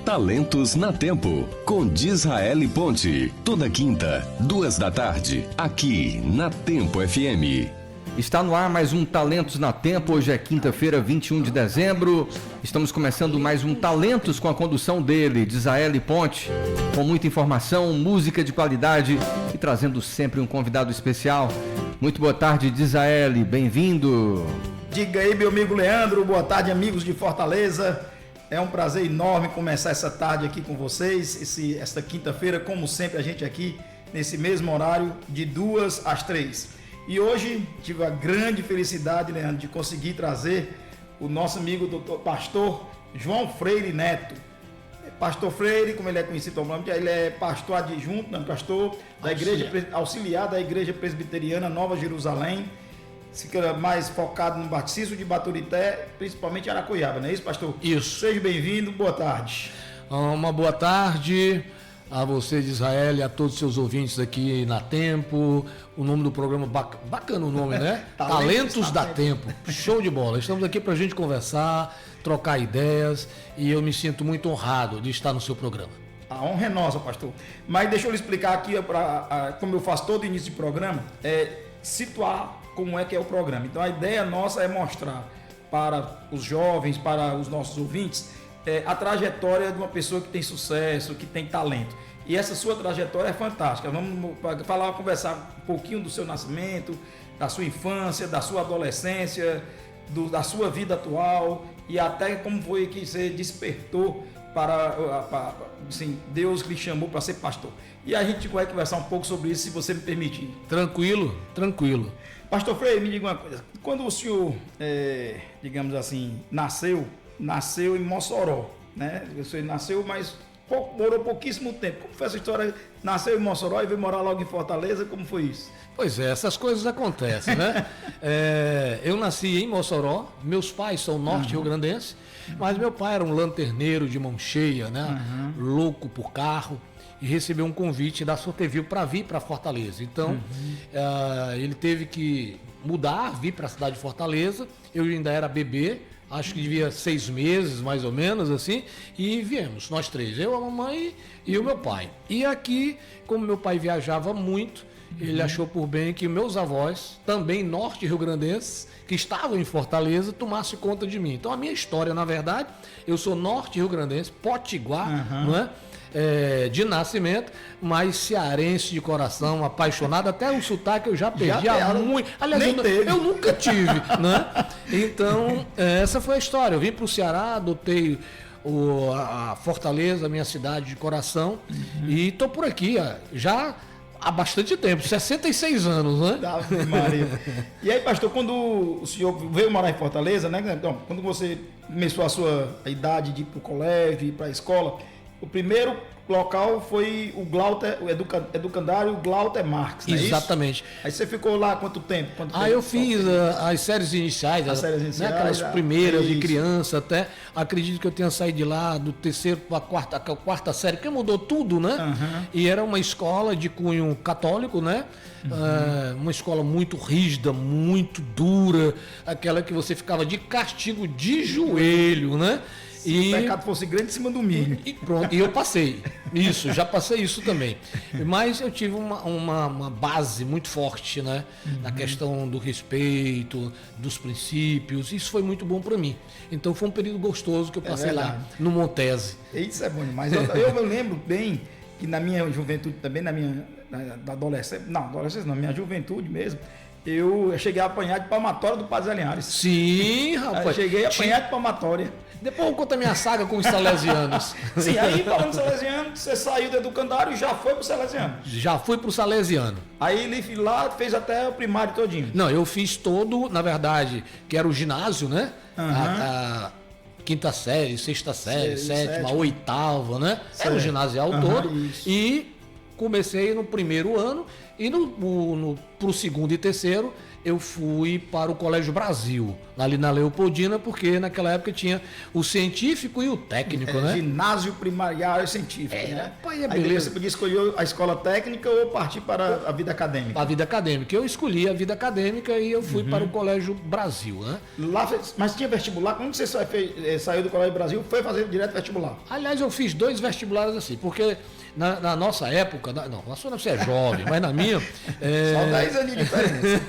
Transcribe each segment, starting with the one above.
Talentos na Tempo, com Disraeli Ponte. Toda quinta, 14h, aqui na Tempo FM. Está no ar mais um Talentos na Tempo. Hoje é quinta-feira, 21 de dezembro. Estamos começando mais um Talentos com a condução dele, Disraeli Ponte, com muita informação, música de qualidade e trazendo sempre um convidado especial. Muito boa tarde, Disraeli, bem-vindo. Diga aí, meu amigo Leandro, boa tarde, amigos de Fortaleza. É um prazer enorme começar essa tarde aqui com vocês, esta quinta-feira, como sempre, a gente aqui nesse mesmo horário, de 2 às 3. E hoje tive a grande felicidade, Leandro, de conseguir trazer o nosso amigo doutor pastor João Freire Neto. Pastor Freire, como ele é conhecido, ele é pastor adjunto, pastor da igreja auxiliar da Igreja Presbiteriana Nova Jerusalém. Fica mais focado no batismo de Baturité, principalmente Aracuiaba, não é isso, pastor? Isso. Seja bem-vindo, boa tarde. Uma boa tarde a você, Disraeli, a todos os seus ouvintes aqui na Tempo. O nome do programa, bacana o nome, né? Talentos da Tempo. Show de bola. Estamos aqui para a gente conversar, trocar ideias, e eu me sinto muito honrado de estar no seu programa. A honra é nossa, pastor. Mas deixa eu lhe explicar aqui, como eu faço todo início de programa, situar como é que é o programa. Então a ideia nossa é mostrar para os jovens, para os nossos ouvintes, a trajetória de uma pessoa que tem sucesso, que tem talento. E essa sua trajetória é fantástica. Vamos conversar um pouquinho do seu nascimento, da sua infância, da sua adolescência, da sua vida atual e até como foi que você despertou para assim, Deus lhe chamou para ser pastor. E a gente vai conversar um pouco sobre isso, se você me permitir. Tranquilo, tranquilo. Pastor Freire, me diga uma coisa. Quando o senhor, digamos assim, nasceu em Mossoró, né? Você nasceu, mas morou pouquíssimo tempo. Como foi essa história? Nasceu em Mossoró e veio morar logo em Fortaleza, como foi isso? Pois é, essas coisas acontecem, né? Eu nasci em Mossoró, meus pais são norte-riograndenses, mas meu pai era um lanterneiro de mão cheia, né? Louco por carro, e recebeu um convite da Sorteville para vir para Fortaleza. Então, ele teve que mudar, vir para a cidade de Fortaleza. Eu ainda era bebê, acho que devia 6 meses, mais ou menos, assim, e viemos, nós três, eu, a mamãe e o meu pai. E aqui, como meu pai viajava muito, ele achou por bem que meus avós, também norte-riograndenses, que estavam em Fortaleza, tomassem conta de mim. Então a minha história, na verdade, eu sou norte-riograndense, potiguar, não é? De nascimento, mas cearense de coração, apaixonado, até o sotaque eu já perdi há muito. Aliás, eu nunca tive, né? Então, essa foi a história. Eu vim para o Ceará, adotei a Fortaleza, minha cidade de coração, e estou por aqui já há bastante tempo, 66 anos, né? Maria. E aí, pastor, quando o senhor veio morar em Fortaleza, né? Então, quando você começou a idade de ir para o colégio, ir para a escola, o primeiro local foi o educandário Glauter Marques, não é Exatamente. Isso? Aí você ficou lá quanto tempo? Eu fiz as séries iniciais, né, aquelas primeiras de criança até. Acredito que eu tenha saído de lá do terceiro para a quarta série, porque mudou tudo, né? E era uma escola de cunho católico, né? Uma escola muito rígida, muito dura, aquela que você ficava de castigo de joelho, né? Se o pecado fosse grande, em cima do milho. E pronto, e eu passei isso, já passei isso também. Mas eu tive uma base muito forte, né? Na questão do respeito, dos princípios. Isso foi muito bom para mim. Então foi um período gostoso que eu passei lá no Montese. Isso é bom demais. Eu lembro bem que na minha juventude também, na adolescência, na minha juventude mesmo, eu cheguei a apanhar de palmatória do Padre Zé Linhares. Sim, rapaz. Eu cheguei a apanhar de palmatória. Depois eu conto a minha saga com os salesianos. Sim, aí falando salesiano, você saiu do educandário e já foi pro salesiano. Já fui pro salesiano. Aí ele lá fez até o primário todinho. Não, eu fiz todo, na verdade, que era o ginásio, né? A quinta série, sexta série, sétima, oitava, né? Era o ginasial todo. Isso. E comecei no primeiro ano e pro segundo e terceiro eu fui para o Colégio Brasil, ali na Leopoldina, porque naquela época tinha o científico e o técnico, né? Ginásio primário científico, É, né? pai, é Aí beleza. você podia escolher a escola técnica ou partir para a vida acadêmica. A vida acadêmica. Eu escolhi a vida acadêmica e eu fui para o Colégio Brasil, né? Mas tinha vestibular? Quando você saiu do Colégio Brasil, foi fazer direto vestibular? Aliás, eu fiz 2 vestibulares assim, porque na nossa época, na sua você é jovem, mas na minha... Só 10 anos de diferença.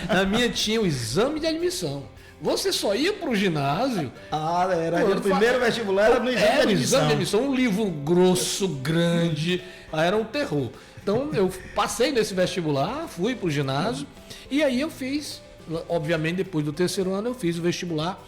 Na minha tinha o exame de admissão. Você só ia para o ginásio... O primeiro vestibular era no exame de Era o admissão. exame de admissão, um livro grosso, grande, era um terror. Então eu passei nesse vestibular, fui para o ginásio e aí eu fiz, obviamente depois do 3º ano, eu fiz o vestibular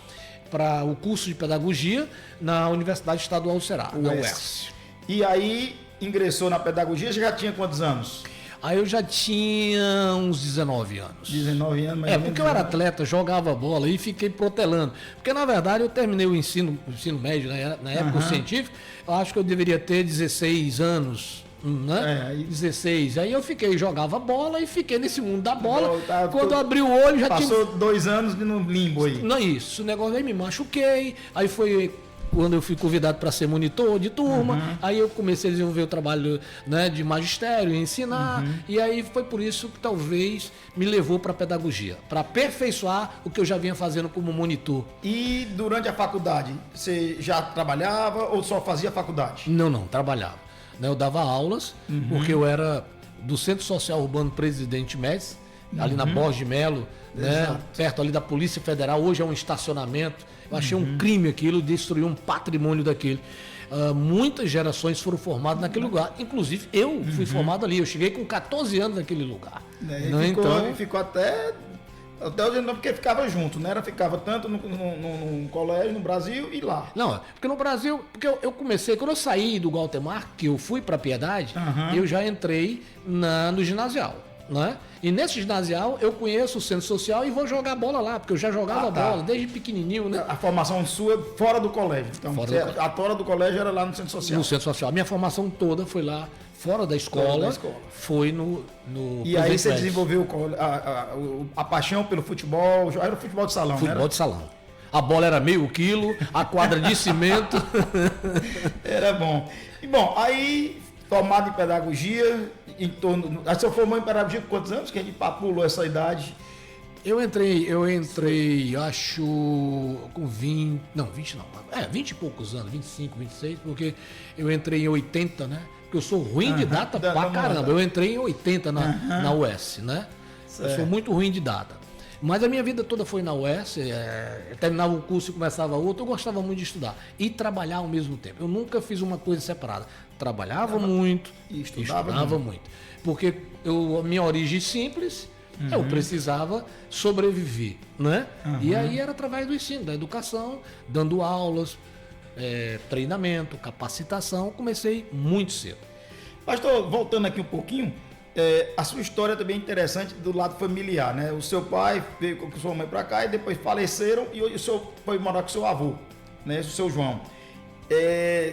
para o curso de pedagogia na Universidade Estadual do Ceará, na UES. E aí ingressou na pedagogia, você já tinha quantos anos? Aí eu já tinha uns 19 anos. 19 anos, mais ou menos. Porque eu era atleta, jogava bola e fiquei protelando. Porque, na verdade, eu terminei o ensino médio, né? Na época o científico, eu acho que eu deveria ter 16 anos, né? 16. Aí eu jogava bola e fiquei nesse mundo da bola. Quando eu abri o olho, já Passou 2 anos no limbo aí. Não é isso, o negócio aí me machuquei, aí foi... Quando eu fui convidado para ser monitor de turma, aí eu comecei a desenvolver o trabalho, né, de magistério, ensinar, e aí foi por isso que talvez me levou para a pedagogia, para aperfeiçoar o que eu já vinha fazendo como monitor. E durante a faculdade, você já trabalhava ou só fazia faculdade? Não, trabalhava. Né, eu dava aulas, porque eu era do Centro Social Urbano Presidente Médici, ali na Borges de Melo, né, perto ali da Polícia Federal, hoje é um estacionamento. Eu achei um crime aquilo, destruir um patrimônio daquele. Muitas gerações foram formadas naquele lugar. Inclusive, eu fui formado ali. Eu cheguei com 14 anos naquele lugar. Ficou até hoje não, porque ficava junto, né? Ficava tanto no colégio, no Brasil e lá. Não, porque no Brasil, porque eu comecei, quando eu saí do Galtemar, que eu fui para Piedade, eu já entrei no ginasial, né? E nesse ginasial eu conheço o centro social e vou jogar bola lá, porque eu já jogava bola desde pequenininho, né? A formação sua fora do colégio. Então, a fora do colégio era lá no centro social. No centro social. A minha formação toda foi lá, fora da escola, foi no E aí você desenvolveu a paixão pelo futebol, era o futebol de salão, futebol de salão. A bola era meio quilo, a quadra de cimento. Era bom. E bom, aí formado em pedagogia, a senhora formou em pedagogia com quantos anos? Que a gente pulou essa idade. Eu entrei, acho, com 20 e poucos anos, 25, 26, porque eu entrei em 80, né? Porque eu sou ruim de data pra caramba. Eu entrei em 80 na UES, né? Certo. Eu sou muito ruim de data. Mas a minha vida toda foi na UES, terminava um curso e começava outro, eu gostava muito de estudar e trabalhar ao mesmo tempo. Eu nunca fiz uma coisa separada. Trabalhava muito e estudava muito. Porque a minha origem simples, eu precisava sobreviver, né? E aí era através do ensino, da educação, dando aulas, treinamento, capacitação, comecei muito cedo. Pastor, voltando aqui um pouquinho, a sua história também é interessante do lado familiar, né? O seu pai veio com sua mãe para cá e depois faleceram e o senhor foi morar com o seu avô, né? O seu João.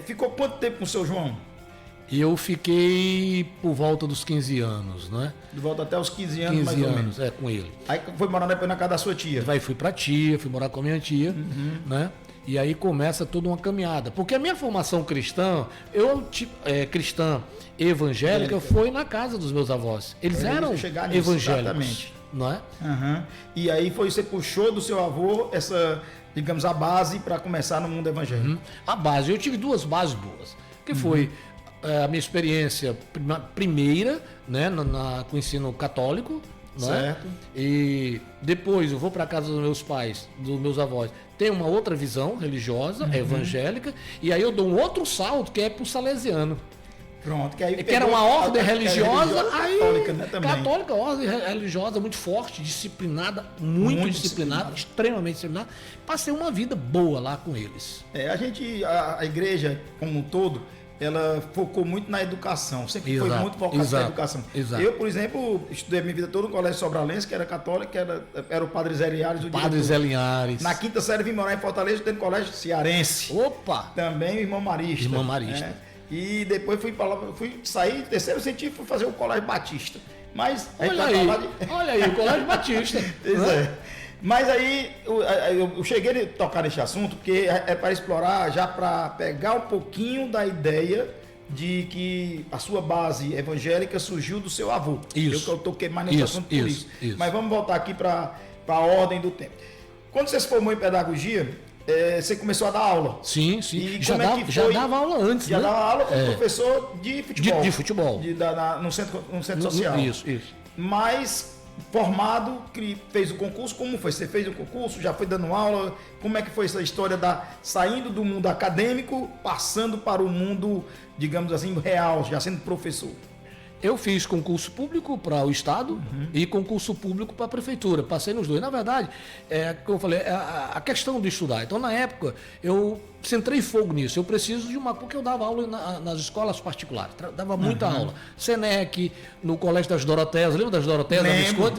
Ficou quanto tempo com o seu João? Eu fiquei por volta dos 15 anos, né? De volta até os 15 anos, mais ou menos. Com ele. Aí foi morar depois na casa da sua tia? Aí fui pra tia, fui morar com a minha tia, né? E aí começa toda uma caminhada. Porque a minha formação cristã, cristã evangélica, foi na casa dos meus avós. Eles eram evangélicos, exatamente. Não é? E aí você puxou do seu avô essa, digamos, a base para começar no mundo evangélico. A base, eu tive 2 bases boas, que foi a minha experiência primeira, né, com o ensino católico, certo. Né? E depois eu vou para a casa dos meus pais, dos meus avós, tem uma outra visão religiosa, evangélica, e aí eu dou um outro salto que é para o salesiano. Pronto, que aí era uma ordem religiosa, católica, né, também. Católica, ordem religiosa muito forte, disciplinada, muito disciplinada, extremamente disciplinada. Passei uma vida boa lá com eles. A igreja como um todo, ela focou muito na educação, sempre foi muito focada na educação. Exato. Eu, por exemplo, estudei a minha vida toda no Colégio Sobralense, que era católico, que era o Padre Zé Linhares. Padre Zé Linhares. Na 5ª série vim morar em Fortaleza, dentro do Colégio Cearense. Opa! Também o Irmão Marista. Irmão Marista. E depois fui sair, terceiro científico, fui fazer o Colégio Batista. Mas a gente Olha vai aí, falar de... olha aí, o Colégio Batista. Pois né? é. Mas aí eu cheguei a tocar nesse assunto porque é para explorar, já para pegar um pouquinho da ideia de que a sua base evangélica surgiu do seu avô. Isso. Eu toquei mais nesse assunto por isso. Isso. Mas vamos voltar aqui para a ordem do tempo. Quando você se formou em pedagogia, você começou a dar aula. Sim. E Já, como é que já foi? dava aula antes, Já né? dava aula como professor de futebol. De futebol. No centro social. Isso. Mas formado, que fez o concurso, como foi? Você fez o concurso, já foi dando aula? Como é que foi essa história saindo do mundo acadêmico, passando para o mundo, digamos assim, real, já sendo professor? Eu fiz concurso público para o Estado e concurso público para a Prefeitura. Passei nos dois. Na verdade, como eu falei, a questão de estudar. Então, na época, eu centrei fogo nisso. Eu preciso de porque eu dava aula nas escolas particulares. Dava muita aula. Senec, no Colégio das Doroteias. Lembra das Doroteias?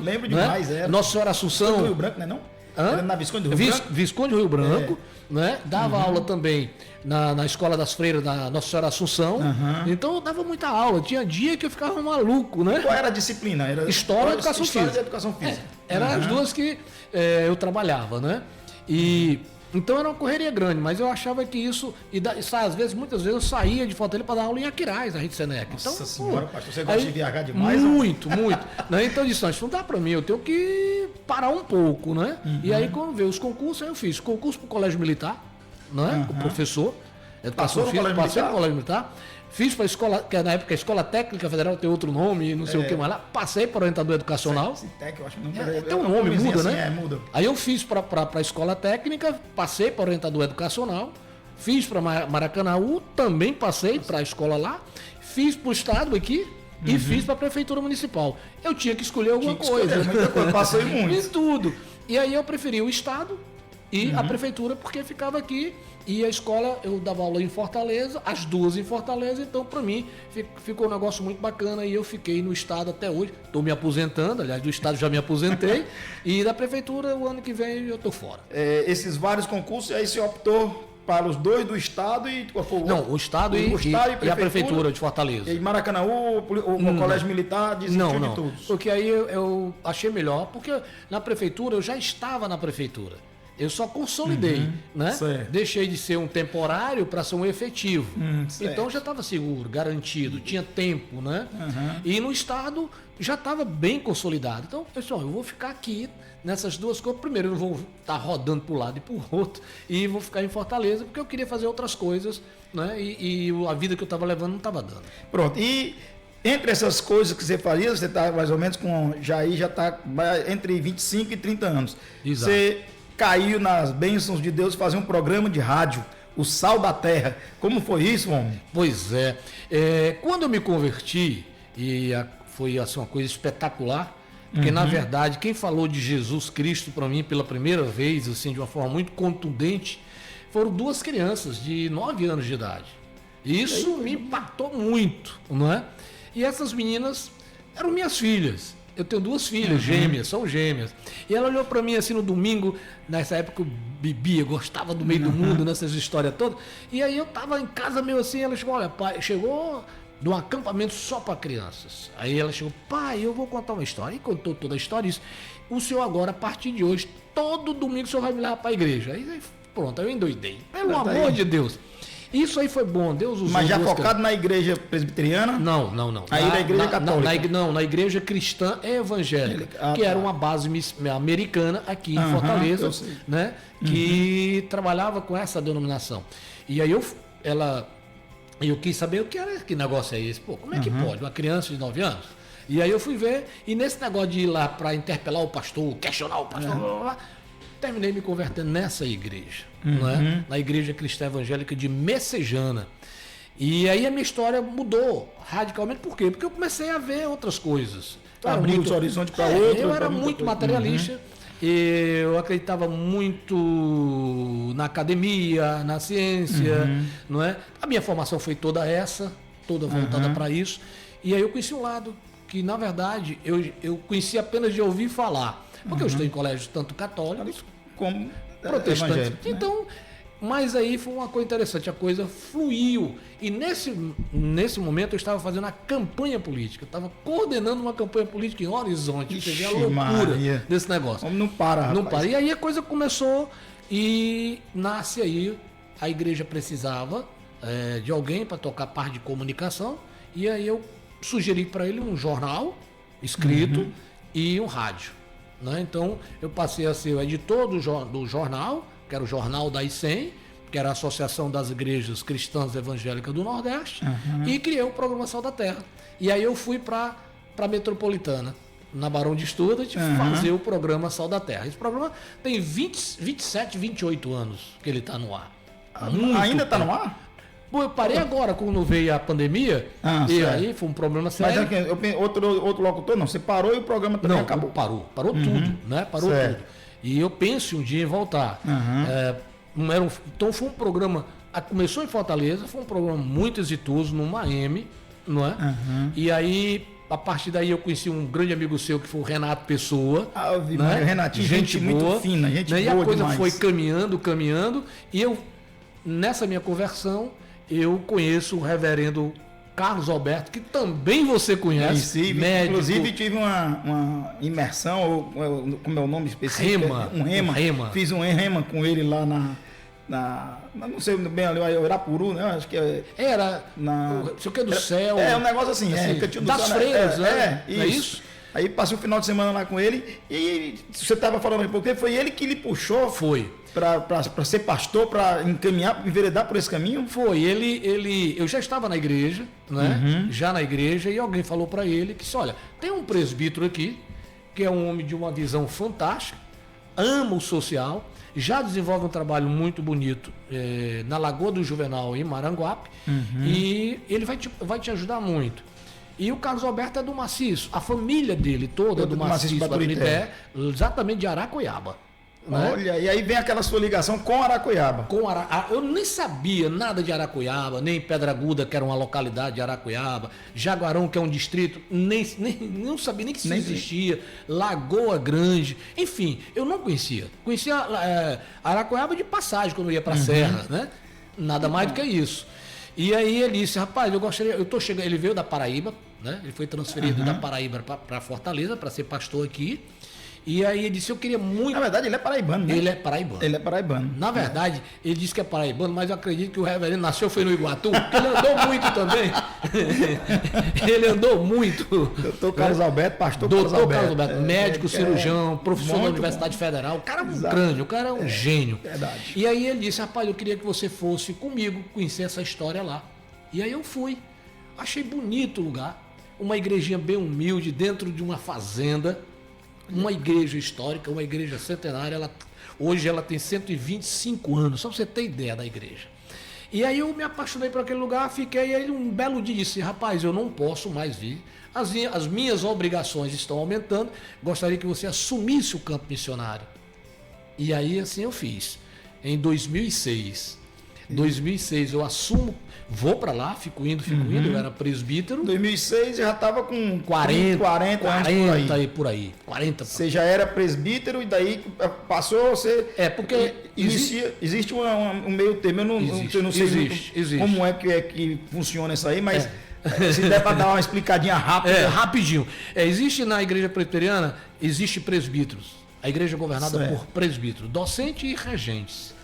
Lembro demais. Né? Nossa Senhora Assunção. Do Rio Branco, não é não? Era na Visconde do Rio Branco? Visconde do Rio Branco. Né? Dava aula também na Escola das Freiras da Nossa Senhora Assunção. Então eu dava muita aula. Tinha dia que eu ficava maluco, né? Qual era a disciplina? Era História e Educação Física. História e Educação Física. Eram as duas que eu trabalhava, né? E então era uma correria grande, mas eu achava que isso às vezes, muitas vezes eu saía de Fortaleza para dar aula em Aquiraz, a Rede Senec. Nossa então, senhora, pastor, você gosta de viajar demais? Muito. Né? Então eu disse, não dá para mim, eu tenho que parar um pouco, né? E aí quando veio os concursos, aí eu fiz concurso para o Colégio Militar, né? Com o professor. Passou no Colégio Passei no Militar? Colégio Militar. Fiz para a escola, que na época a Escola Técnica Federal tem outro nome, não sei o que mais lá. Passei para orientador educacional. Citec, eu acho que não Tem um nome, muda, assim, né? Muda. Aí eu fiz para a escola técnica, passei para orientador educacional, fiz para Maracanaú, também passei para a escola lá, fiz para o estado aqui e fiz para a prefeitura municipal. Eu tinha que escolher alguma coisa. Muita coisa, passou em muito. Fiz tudo. E aí eu preferi o estado e a prefeitura, porque ficava aqui. E a escola, eu dava aula em Fortaleza, as duas em Fortaleza, então para mim ficou um negócio muito bacana e eu fiquei no estado até hoje. Estou me aposentando, aliás, do estado já me aposentei, e da prefeitura o ano que vem eu estou fora. Esses vários concursos, aí você optou para os dois do estado e qual foi o outro? Não, o estado e a prefeitura de Fortaleza. E Maracanaú, o Colégio Militar desistiu de todos. Porque aí eu achei melhor, porque na prefeitura eu já estava na prefeitura. Eu só consolidei, né? Certo. Deixei de ser um temporário para ser um efetivo. Então já estava seguro, garantido, tinha tempo, né? E no estado já estava bem consolidado. Então, pessoal, eu vou ficar aqui nessas duas coisas. Primeiro, eu não vou estar rodando para um lado e para o outro, e vou ficar em Fortaleza, porque eu queria fazer outras coisas, né? E a vida que eu estava levando não estava dando. Pronto. E entre essas coisas que você fazia, você está mais ou menos com. Já está entre 25 e 30 anos. Exato. Você caiu nas bênçãos de Deus fazer um programa de rádio, o Sal da Terra. Como foi isso, homem? Pois é. Quando eu me converti, foi assim, uma coisa espetacular, porque na verdade quem falou de Jesus Cristo para mim pela primeira vez, assim, de uma forma muito contundente, foram duas crianças de 9 anos de idade. Isso me impactou muito, não é? E essas meninas eram minhas filhas. Eu tenho duas filhas gêmeas, são gêmeas. E ela olhou para mim assim no domingo, nessa época eu bebia, gostava do meio do mundo, nessas histórias todas. E aí eu tava em casa meio assim, ela chegou, olha, pai, chegou de um acampamento só para crianças. Aí ela chegou, pai, eu vou contar uma história. E contou toda a história. Isso. O senhor agora, a partir de hoje, todo domingo o senhor vai me levar para a igreja. Aí pronto, aí eu endoidei. Pelo amor de Deus. Isso aí foi bom, Deus usou. Mas já focado na igreja presbiteriana? Não. Aí na igreja católica? Na igreja cristã evangélica, que era uma base americana aqui em Fortaleza, né? Que trabalhava com essa denominação. E aí eu quis saber que negócio é esse. Pô, como é que pode? Uma criança de 9 anos? E aí eu fui ver, e nesse negócio de ir lá para interpelar o pastor, questionar o pastor, blá, blá, blá, terminei me convertendo nessa igreja, né? Na igreja cristã evangélica de Messejana. E aí a minha história mudou radicalmente. Por quê? Porque eu comecei a ver outras coisas. Abriu os horizontes para outro. Eu era muito materialista. Eu acreditava muito na academia, na ciência, não é? A minha formação foi toda voltada para isso. E aí eu conheci um lado que, na verdade, eu conheci apenas de ouvir falar. Porque eu estou em colégios tanto católicos como protestantes. evangélico, né? Então, Mas aí foi uma coisa interessante, a coisa fluiu. E nesse momento eu estava fazendo a campanha política, estava coordenando uma campanha política em Horizonte. Você vê a loucura Maria. desse negócio. Como não para, rapaz. Não para. E aí a coisa começou e nasce aí, a igreja precisava de alguém para tocar parte de comunicação. E aí eu sugeri para ele um jornal escrito e um rádio. Né? Então eu passei a ser o editor do jornal, que era o Jornal da ICEM, que era a Associação das Igrejas Cristãs Evangélicas do Nordeste, e criei o programa Sal da Terra. E aí eu fui para a Metropolitana, na Barão de Stuttgart, fazer o programa Sal da Terra. Esse programa tem 27, 28 anos que ele está no ar. Ainda está no ar? Pô, eu parei agora, quando veio a pandemia, e certo. aí foi um problema sério. Mas outro locutor não, você parou e o programa também acabou. Parou tudo, né? Parou certo. tudo. E eu penso um dia em voltar. Então foi um programa, começou em Fortaleza, foi um programa muito exitoso, numa AM, não é? E aí, a partir daí eu conheci um grande amigo seu, que foi o Renato Pessoa. Né? Renatinho, gente boa, muito fina, gente né? boa. E a coisa demais. foi caminhando, e eu, nessa minha conversão, eu conheço o reverendo Carlos Alberto, que também você conhece, médico. Inclusive tive uma imersão, como é o nome específico? Rema. Fiz um rema com ele lá não sei bem ali, Irapuru, né? Acho que era sei o que do céu. Um negócio assim, das freiras, né? É isso. Aí passei o final de semana lá com ele e você estava falando um pouco, foi ele que lhe puxou. Foi. Para ser pastor, para encaminhar, enveredar por esse caminho? Foi, eu já estava na igreja, né? Já na igreja, e alguém falou para ele que, olha, tem um presbítero aqui, que é um homem de uma visão fantástica, ama o social, já desenvolve um trabalho muito bonito na Lagoa do Juvenal, em Maranguape, e ele vai te ajudar muito. E o Carlos Alberto é do Maciço, a família dele toda é do Maciço Baturité, exatamente de Aracoiaba. Né? Olha, e aí vem aquela sua ligação com Aracoiaba. Eu nem sabia nada de Aracoiaba, nem Pedra Aguda, que era uma localidade de Aracoiaba, Jaguarão, que é um distrito, não sabia nem que isso existia, Lagoa Grande, enfim, eu não conhecia. Conhecia Aracoiaba de passagem, quando eu ia para a Serra, né? Nada mais do que isso. E aí ele disse, rapaz, eu tô chegando, ele veio da Paraíba, né? Ele foi transferido da Paraíba para Fortaleza, para ser pastor aqui. E aí ele disse, eu queria muito... Na verdade, ele é paraibano, né? Ele é paraibano. Na verdade, ele disse que é paraibano, mas eu acredito que o reverendo nasceu foi no Iguatu, porque ele andou muito também. Ele andou muito. Doutor Carlos Alberto, pastor Carlos Alberto, médico, cirurgião, professor da Universidade Federal. O cara é um grande, o cara é um gênio. Verdade. E aí ele disse, rapaz, eu queria que você fosse comigo conhecer essa história lá. E aí eu fui. Achei bonito o lugar. Uma igrejinha bem humilde, dentro de uma fazenda. Uma igreja histórica, uma igreja centenária, hoje ela tem 125 anos, só para você ter ideia da igreja. E aí eu me apaixonei por aquele lugar, fiquei, e aí um belo dia disse, rapaz, eu não posso mais vir, as minhas obrigações estão aumentando, gostaria que você assumisse o campo missionário. E aí assim eu fiz, em 2006 eu assumo, vou para lá, fico indo, eu era presbítero. Em 2006 já estava com 40 anos por aí. 40. Você já era presbítero e daí passou você... porque existe um meio termo, eu não sei existe. Como é que funciona isso aí, mas se der para dar uma explicadinha rápida. Rapidinho. Existe na igreja presbiteriana, existe presbíteros. A igreja é governada por presbíteros, docente e regentes.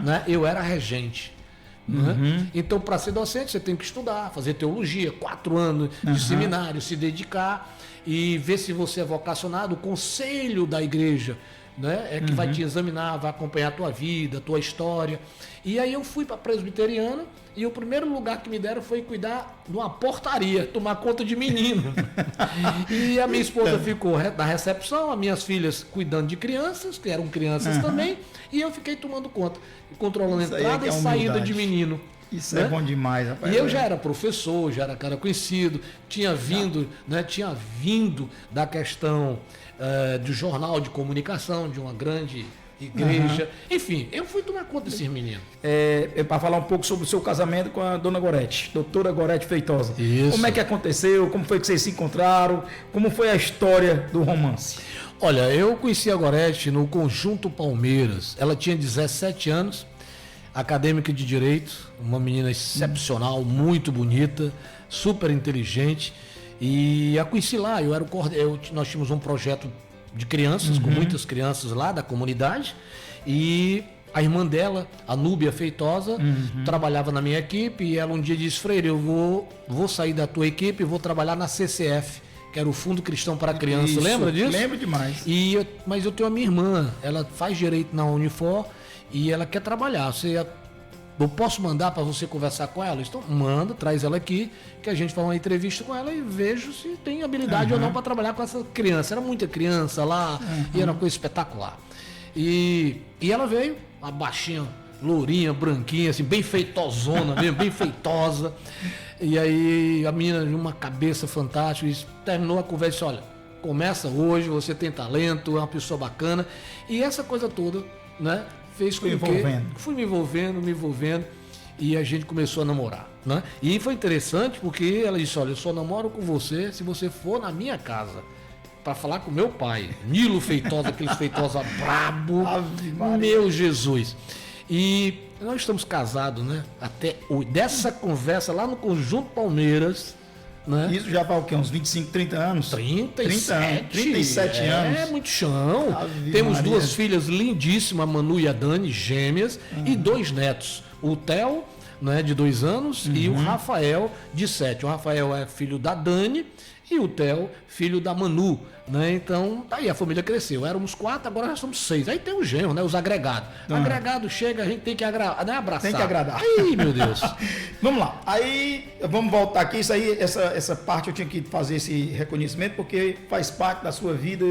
Né? Eu era regente. Né? Então, para ser docente, você tem que estudar, fazer teologia, 4 anos de seminário, se dedicar e ver se você é vocacionado. O conselho da igreja, né, é que vai te examinar, vai acompanhar a tua vida, a tua história. E aí eu fui para a presbiteriana e o primeiro lugar que me deram foi cuidar de uma portaria, tomar conta de menino. E a minha esposa ficou na recepção, as minhas filhas cuidando de crianças, que eram crianças também, e eu fiquei tomando conta, controlando isso entrada e saída de menino. Isso né? É bom demais, rapaz. E eu já era professor, já era cara conhecido, tinha vindo da questão do jornal de comunicação, de uma grande igreja. Enfim, eu fui tomar conta desses meninos. Para falar um pouco sobre o seu casamento com a dona Gorete, doutora Gorete Feitosa. Isso. Como é que aconteceu? Como foi que vocês se encontraram? Como foi a história do romance? Olha, eu conheci a Gorete no Conjunto Palmeiras. Ela tinha 17 anos. acadêmica de Direito, uma menina excepcional, muito bonita, super inteligente. E a conheci lá, nós tínhamos um projeto de crianças, com muitas crianças lá da comunidade, e a irmã dela, a Núbia Feitosa, trabalhava na minha equipe, e ela um dia disse: Freire, eu vou sair da tua equipe e vou trabalhar na CCF, que era o Fundo Cristão para Criança. Isso, lembra disso? Lembro demais. Mas eu tenho a minha irmã, ela faz direito na Unifor e ela quer trabalhar. Eu posso mandar para você conversar com ela? Então manda, traz ela aqui, que a gente faz uma entrevista com ela e vejo se tem habilidade ou não para trabalhar com essa criança. Era muita criança lá e era uma coisa espetacular. E ela veio, uma baixinha, lourinha, branquinha, assim, bem feitosona mesmo, bem feitosa. E aí a menina de uma cabeça fantástica, e terminou a conversa e disse: olha, começa hoje, você tem talento, é uma pessoa bacana. E essa coisa toda, né, fez com que fui me envolvendo, e a gente começou a namorar, né? E foi interessante porque ela disse: olha, eu só namoro com você se você for na minha casa para falar com meu pai, Nilo Feitosa, aqueles Feitosa brabo, meu Jesus. E nós estamos casados, né? Até hoje. Dessa conversa lá no Conjunto Palmeiras, né? Isso já vai o quê? Uns 25, 30 anos? 37 anos. É, muito chão. Temos Maria. 2 filhas lindíssimas, a Manu e a Dani, gêmeas, e 2 netos. O Theo, né, de 2 anos, e o Rafael, de 7. O Rafael é filho da Dani e o Theo, filho da Manu, né? Então, tá aí, a família cresceu. Éramos 4, agora já somos 6. Aí tem o genro, né? Os agregados. Agregado chega, a gente tem que abraçar. Tem que agradar. Ai, meu Deus. Vamos lá. Aí, vamos voltar aqui. Isso aí, essa parte eu tinha que fazer esse reconhecimento, porque faz parte da sua vida.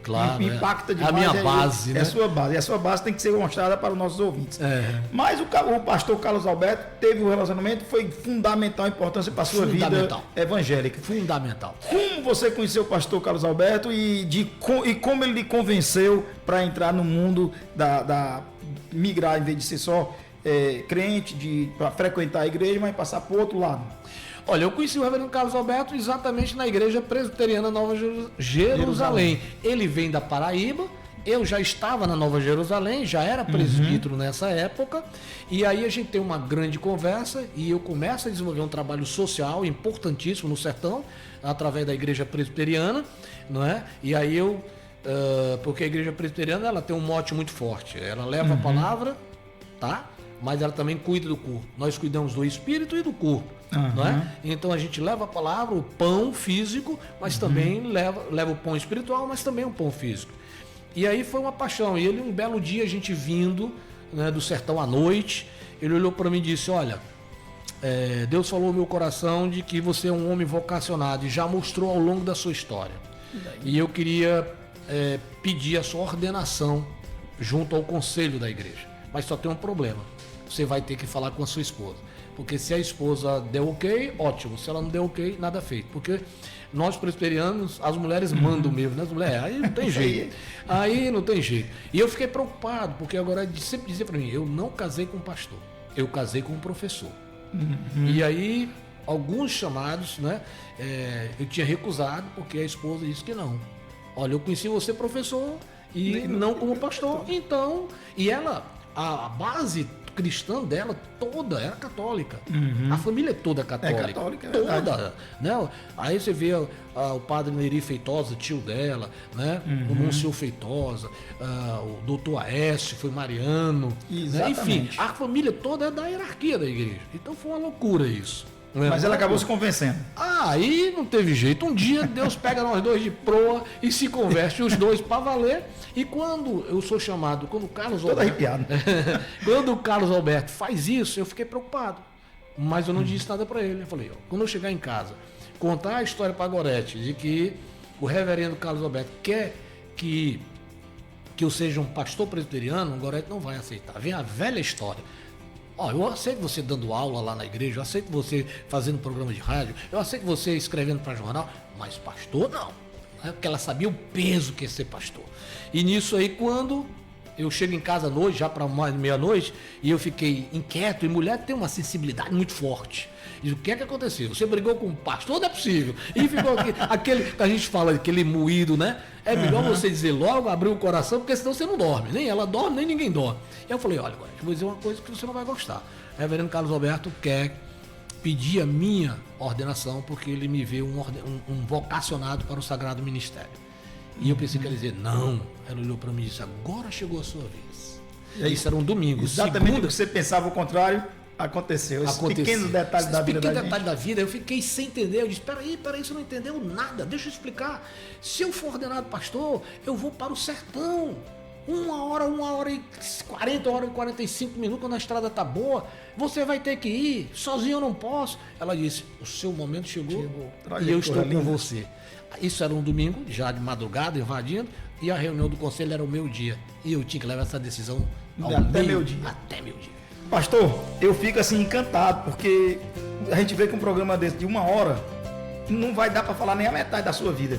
Claro, impacta demais. A minha base, né? É a sua base. E a sua base tem que ser mostrada para os nossos ouvintes. Mas o pastor Carlos Alberto teve um relacionamento, foi fundamental, importância para a sua vida evangélica. Fundamental. Como você conheceu o pastor Carlos Alberto e como ele lhe convenceu para entrar no mundo migrar, em vez de ser só crente, para frequentar a igreja, mas passar para o outro lado? Olha, eu conheci o reverendo Carlos Alberto exatamente na igreja presbiteriana Nova Jerusalém. Ele vem da Paraíba. Eu já estava na Nova Jerusalém, já era presbítero nessa época, e aí a gente tem uma grande conversa e eu começo a desenvolver um trabalho social importantíssimo no sertão, através da igreja presbiteriana, não é? E aí porque a igreja presbiteriana, ela tem um mote muito forte, ela leva a palavra, tá? Mas ela também cuida do corpo. Nós cuidamos do espírito e do corpo, não é? Então a gente leva a palavra, o pão físico, mas também leva o pão espiritual, mas também o pão físico. E aí foi uma paixão. E ele, um belo dia, a gente vindo, né, do sertão à noite, ele olhou para mim e disse: olha, Deus falou no meu coração de que você é um homem vocacionado e já mostrou ao longo da sua história. E eu queria pedir a sua ordenação junto ao conselho da igreja. Mas só tem um problema. Você vai ter que falar com a sua esposa. Porque se a esposa der ok, ótimo. Se ela não der ok, nada feito. Porque nós presbiterianos, as mulheres mandam mesmo, né? As mulheres, aí não tem jeito. Aí não tem jeito. E eu fiquei preocupado, porque agora sempre dizia para mim: eu não casei com um pastor, eu casei com um professor. E aí, alguns chamados, né? Eu tinha recusado, porque a esposa disse que não. Olha, eu conheci você professor e não como pastor. Então, e ela, a base cristã dela toda era católica. A família é toda católica. É católica, é toda, né? Aí você vê o padre Neri Feitosa, tio dela, né? O Monsenhor Feitosa, o doutor Aécio foi mariano. Né? Enfim, a família toda é da hierarquia da igreja. Então foi uma loucura isso. Mas ela acabou se convencendo. Aí não teve jeito. Um dia Deus pega nós dois de proa e se converte os dois para valer. E quando eu sou chamado, quando o Carlos Todo arrepiado. quando o Carlos Alberto faz isso, eu fiquei preocupado. Mas eu não disse nada para ele. Eu falei: quando eu chegar em casa, contar a história para Gorete de que o reverendo Carlos Alberto quer que eu seja um pastor presbiteriano, o Gorete não vai aceitar. Vem a velha história. Eu aceito você dando aula lá na igreja, eu aceito você fazendo programa de rádio, eu aceito você escrevendo para jornal, mas pastor não. Porque ela sabia o peso que é ser pastor. E nisso aí, quando Eu chego em casa à noite, já para mais de meia-noite, e eu fiquei inquieto, e mulher tem uma sensibilidade muito forte. E o que é que aconteceu? Você brigou com o pastor? Não é possível. E ficou aquele que a gente fala, aquele moído, né? É melhor você dizer logo, abrir o coração, porque senão você não dorme. Nem ela dorme, nem ninguém dorme. E eu falei, olha, eu vou dizer uma coisa que você não vai gostar. O reverendo Carlos Alberto quer pedir a minha ordenação, porque ele me vê um vocacionado para o sagrado ministério. E eu pensei que ele ia dizer, não. Ela olhou para mim e disse, agora chegou a sua vez. E isso era um domingo. Exatamente o que você pensava o contrário, aconteceu. Esses pequenos detalhes da vida da gente. Detalhes da vida, eu fiquei sem entender. Eu disse, peraí, você não entendeu nada. Deixa eu explicar. Se eu for ordenado pastor, eu vou para o sertão. 1 hora e 40, 1 hora e 45 minutos, quando a estrada tá boa, você vai ter que ir. Sozinho eu não posso. Ela disse, o seu momento chegou e eu estou com você. Isso era um domingo, já de madrugada, invadindo, e a reunião do conselho era o meu dia. E eu tinha que levar essa decisão até meu dia. Pastor, eu fico assim encantado, porque a gente vê que um programa desse de 1 hora não vai dar para falar nem a metade da sua vida.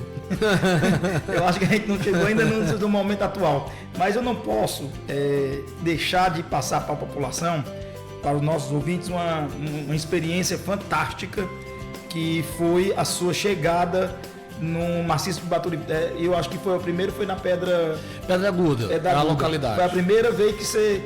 Eu acho que a gente não chegou ainda no momento atual. Mas eu não posso deixar de passar para a população, para os nossos ouvintes, uma experiência fantástica que foi a sua chegada no maciço de Baturité. Eu acho que foi o primeiro, foi na Pedra Aguda, da localidade. Foi a primeira vez que você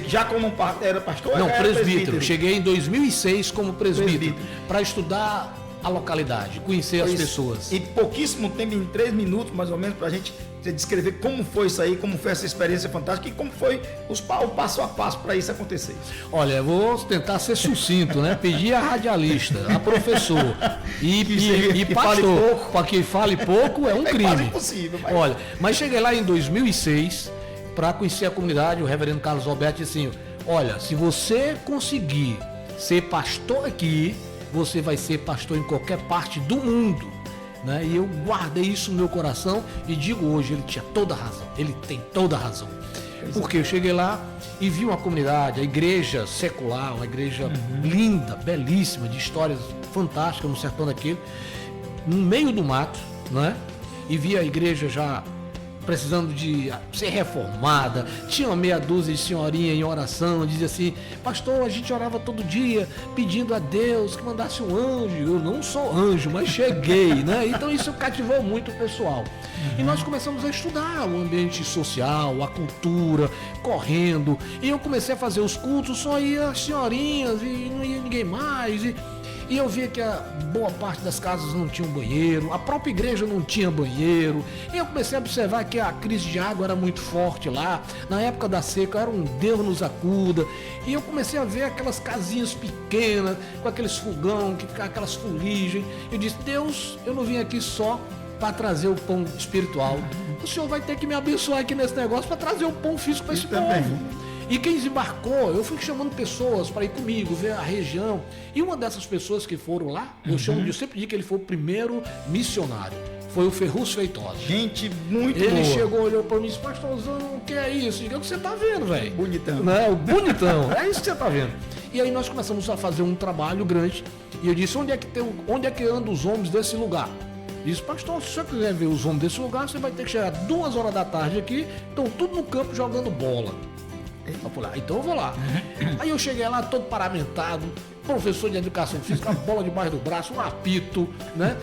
já como era pastor? Não, presbítero. Cheguei em 2006 como presbítero. Para estudar a localidade, conhecer as pessoas. E pouquíssimo tempo, em 3 minutos mais ou menos, para a gente descrever como foi isso aí, como foi essa experiência fantástica e como foi o passo a passo para isso acontecer. Olha, eu vou tentar ser sucinto, né? Pedir a radialista, a professor e pastor, para que fale pouco é um crime. Quase impossível. Mas... Olha, mas cheguei lá em 2006 para conhecer a comunidade. O reverendo Carlos Alberto disse assim, olha, se você conseguir ser pastor aqui, você vai ser pastor em qualquer parte do mundo. Né? E eu guardei isso no meu coração e digo hoje, ele tinha toda a razão, ele tem toda a razão. Porque eu cheguei lá e vi uma comunidade, a igreja secular, uma igreja linda, belíssima, de histórias fantásticas no sertão daquele, no meio do mato, né? E vi a igreja já precisando de ser reformada. Tinha uma meia dúzia de senhorinha em oração, dizia assim, pastor, a gente orava todo dia pedindo a Deus que mandasse um anjo. Eu não sou anjo, mas cheguei, né? Então isso cativou muito o pessoal. E nós começamos a estudar o ambiente social, a cultura, correndo. E eu comecei a fazer os cultos, só ia as senhorinhas e não ia ninguém mais. E eu via que a boa parte das casas não tinha banheiro, a própria igreja não tinha banheiro. E eu comecei a observar que a crise de água era muito forte lá. Na época da seca era um Deus nos acuda. E eu comecei a ver aquelas casinhas pequenas, com aqueles fogão, aquelas fuligens. Eu disse, Deus, eu não vim aqui só para trazer o pão espiritual. O Senhor vai ter que me abençoar aqui nesse negócio para trazer o pão físico para esse povo. E quem desembarcou, eu fui chamando pessoas para ir comigo, ver a região. E uma dessas pessoas que foram lá, eu sempre digo que ele foi o primeiro missionário. Foi o Ferrus Feitosa. Gente muito boa. Ele chegou, olhou para mim e disse, pastorzão, o que é isso? É o que você está vendo, velho. Bonitão. Não, bonitão, é isso que você está vendo. E aí nós começamos a fazer um trabalho grande. E eu disse, onde é que andam os homens desse lugar? Disse, pastor, se você quiser ver os homens desse lugar, você vai ter que chegar 2 horas da tarde aqui, estão tudo no campo jogando bola. Então eu vou lá. Aí eu cheguei lá todo paramentado, professor de educação física, bola debaixo do braço, um apito, né?